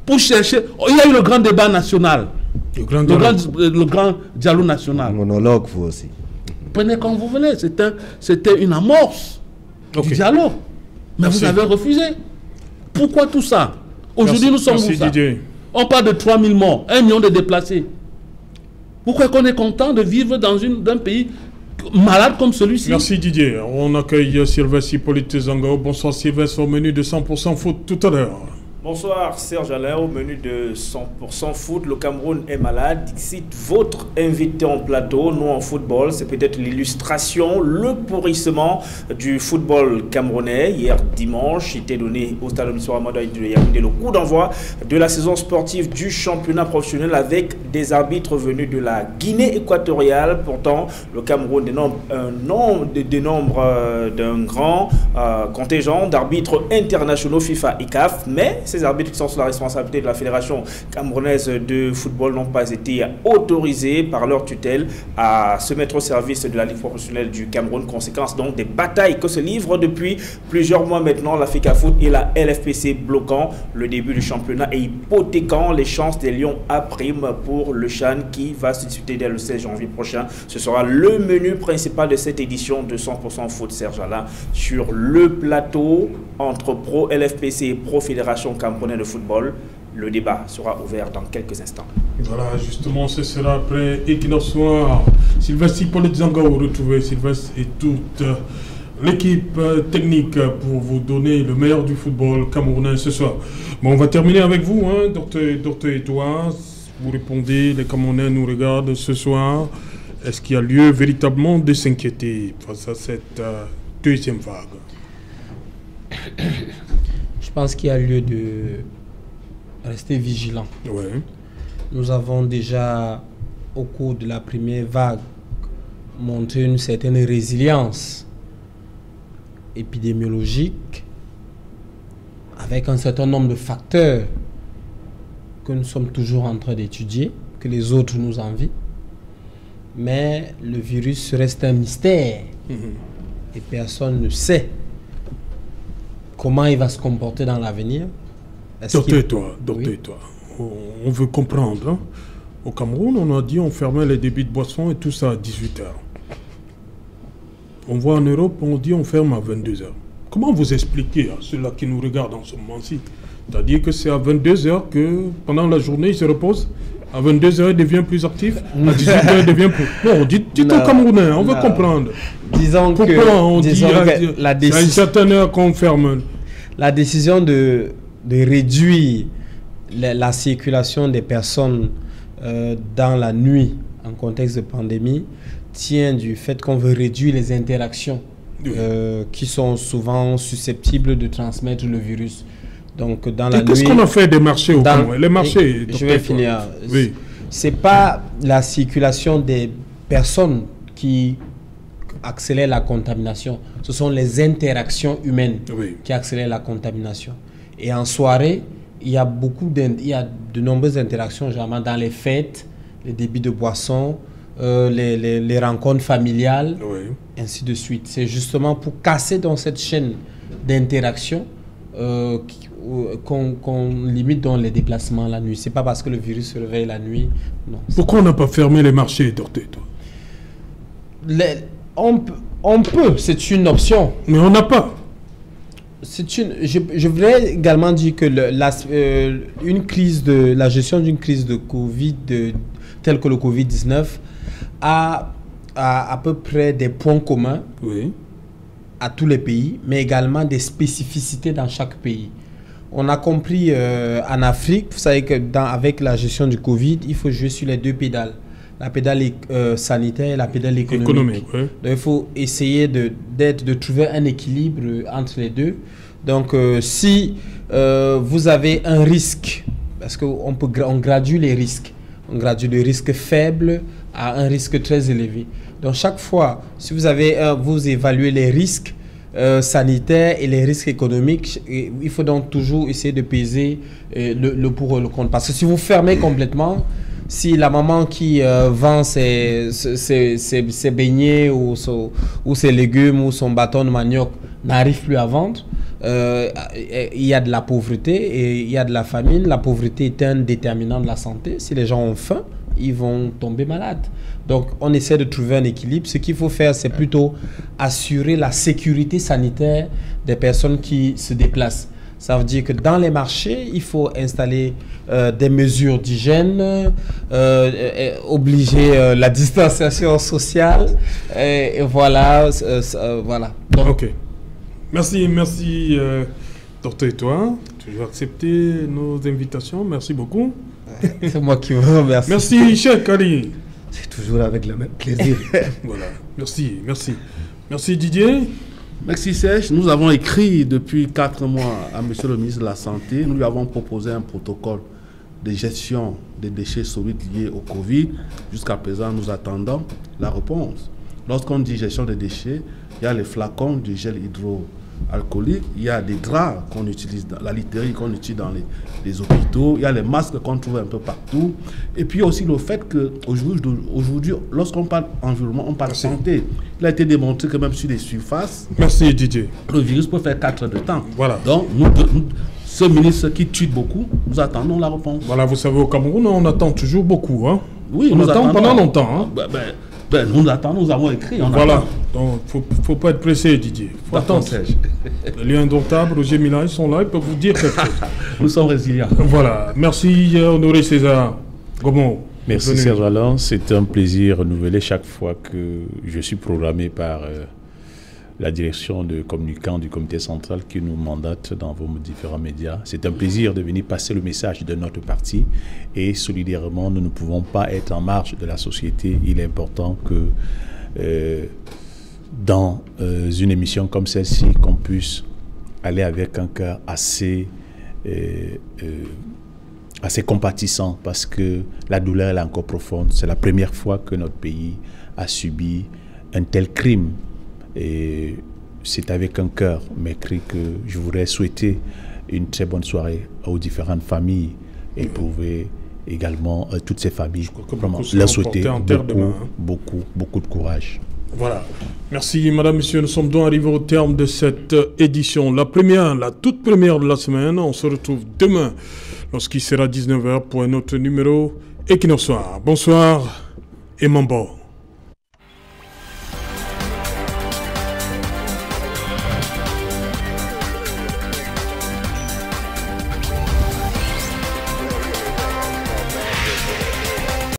Pour chercher... Il y a eu le grand débat national. Le grand dialogue national. Monologue, vous aussi. Prenez quand vous venez. C'était une amorce du dialogue. Mais vous avez refusé. Pourquoi tout ça? Aujourd'hui, nous sommes où ça? On parle de 3 000 morts, 1 million de déplacés. Pourquoi qu'on est content de vivre dans un pays malade comme celui-ci? Merci Didier. On accueille Sylvestre Hippolyte Zangao. Bonsoir Sylvestre, au menu de 100% foot tout à l'heure. Bonsoir Serge Alain, au menu de 100% foot, le Cameroun est malade. Cite votre invité en plateau, nous en football, c'est peut-être l'illustration, le pourrissement du football camerounais. Hier dimanche, il était donné au stade Omissoura Amadou de Yaoundé le coup d'envoi de la saison sportive du championnat professionnel avec des arbitres venus de la Guinée équatoriale. Pourtant, le Cameroun dénombre d'un grand contingent d'arbitres internationaux FIFA et CAF, mais ces arbitres qui sont sous la responsabilité de la Fédération camerounaise de football n'ont pas été autorisés par leur tutelle à se mettre au service de la Ligue professionnelle du Cameroun. Conséquence donc des batailles que se livrent depuis plusieurs mois maintenant la FECAFOOT et la LFPC, bloquant le début du championnat et hypothéquant les chances des Lions à prime pour le CHAN qui va se disputer dès le 16 janvier prochain. Ce sera le menu principal de cette édition de 100% foot. Serge Alain sur le plateau entre Pro LFPC et Pro Fédération camerounaise de football. Le débat sera ouvert dans quelques instants. Voilà, justement, ce sera après Equinox Soir. Sylvestre Hippolyte-Zanga, vous retrouvez Sylvestre et toute l'équipe technique pour vous donner le meilleur du football camerounais ce soir. Bon, on va terminer avec vous, hein, docteur Etoile. Vous répondez, les Camerounais nous regardent ce soir. Est-ce qu'il y a lieu véritablement de s'inquiéter face à cette deuxième vague? Je pense qu'il y a lieu de rester vigilant. Ouais. Nous avons déjà, au cours de la première vague, montré une certaine résilience épidémiologique avec un certain nombre de facteurs que nous sommes toujours en train d'étudier, que les autres nous envient. Mais le virus reste un mystère et personne ne sait comment il va se comporter dans l'avenir. Docteur, on veut comprendre. Hein? Au Cameroun, on a dit on fermait les débits de boissons et tout ça à 18h. On voit en Europe, on dit on ferme à 22h. Comment vous expliquez à ceux-là qui nous regardent en ce moment-ci? C'est-à-dire que c'est à 22h que pendant la journée, il se repose. À 22h, il devient plus actif. À 18h, il devient plus... Non, dites au Camerounais, on veut comprendre. Disons que la décision... à une certaine heure qu'on ferme. La décision de réduire la circulation des personnes dans la nuit en contexte de pandémie tient du fait qu'on veut réduire les interactions qui sont souvent susceptibles de transmettre le virus. Donc, dans la nuit... Qu'est-ce qu'on a fait des marchés au Cameroun? Les marchés... Je vais finir. Oui. Ce n'est pas la circulation des personnes qui accélère la contamination. Ce sont les interactions humaines qui accélèrent la contamination. Et en soirée, il y a de nombreuses interactions, généralement dans les fêtes, les débits de boissons, les rencontres familiales, ainsi de suite. C'est justement pour casser dans cette chaîne d'interaction qu'on limite dans les déplacements la nuit. Ce n'est pas parce que le virus se réveille la nuit. Non. Pourquoi on n'a pas fermé les marchés, docteur? On peut, c'est une option. Mais on n'a pas. Je voudrais également dire que la gestion d'une crise de Covid, telle que le Covid-19, a à peu près des points communs à tous les pays, mais également des spécificités dans chaque pays. On a compris en Afrique, vous savez qu'avec la gestion du Covid, il faut jouer sur les deux pédales. La pédale sanitaire et la pédale économique. Donc il faut essayer de trouver un équilibre entre les deux. Donc si vous avez un risque, parce qu'on gradue les risques. On gradue le risque faible à un risque très élevé. Donc chaque fois, si vous évaluez les risques sanitaires et les risques économiques, il faut donc toujours essayer de peser le pour et le contre. Parce que si vous fermez complètement, si la maman qui vend ses beignets ou ses légumes ou son bâton de manioc n'arrive plus à vendre, il y a de la pauvreté et il y a de la famine. La pauvreté est un déterminant de la santé. Si les gens ont faim, ils vont tomber malades. Donc, on essaie de trouver un équilibre. Ce qu'il faut faire, c'est plutôt assurer la sécurité sanitaire des personnes qui se déplacent. Ça veut dire que dans les marchés, il faut installer des mesures d'hygiène, obliger la distanciation sociale. Et voilà. voilà. Donc, ok. Merci, docteur Etoile. Tu as accepté nos invitations. Merci beaucoup. C'est moi qui vous remercie. Merci, Cheikh Ali. C'est toujours avec le même plaisir. Voilà. Merci. Merci, Didier. Merci Serge. Nous avons écrit depuis 4 mois à M. le ministre de la Santé. Nous lui avons proposé un protocole de gestion des déchets solides liés au Covid. Jusqu'à présent, nous attendons la réponse. Lorsqu'on dit gestion des déchets, il y a les flacons du gel hydroalcoolique, il y a des draps qu'on utilise, la literie qu'on utilise dans les hôpitaux, il y a les masques qu'on trouve un peu partout. Et puis aussi le fait qu'aujourd'hui, lorsqu'on parle environnement, on parle santé. Il a été démontré que même sur les surfaces, merci Didier, le virus peut faire 4 heures de temps. Voilà. Donc, ce ministre qui tue beaucoup, nous attendons la réponse. Voilà, vous savez, au Cameroun, on attend toujours beaucoup. Hein. Oui, on attend pendant longtemps. Hein. Nous attendons, nous avons écrit. Voilà, donc il ne faut pas être pressé, Didier. Il faut attendre. Les liens indomptables, Roger Mila, ils sont là, ils peuvent vous dire quelque chose. Nous sommes résilients. Voilà, merci Honoré César Gomo. Merci Serge Alain, c'est un plaisir renouvelé chaque fois que je suis programmé par la direction de communicants du comité central qui nous mandate dans vos différents médias. C'est un plaisir de venir passer le message de notre parti et solidairement, nous ne pouvons pas être en marge de la société. Il est important que dans une émission comme celle-ci, qu'on puisse aller avec un cœur assez compatissant parce que la douleur est encore profonde. C'est la première fois que notre pays a subi un tel crime. Et c'est avec un cœur maigri que je voudrais souhaiter une très bonne soirée aux différentes familles et prouver également toutes ces familles, leur souhaiter beaucoup de courage. Voilà. Merci Madame, Monsieur. Nous sommes donc arrivés au terme de cette édition. La toute première de la semaine. On se retrouve demain lorsqu'il sera 19h pour un autre numéro Equinox Soir. Bonsoir et Mambo.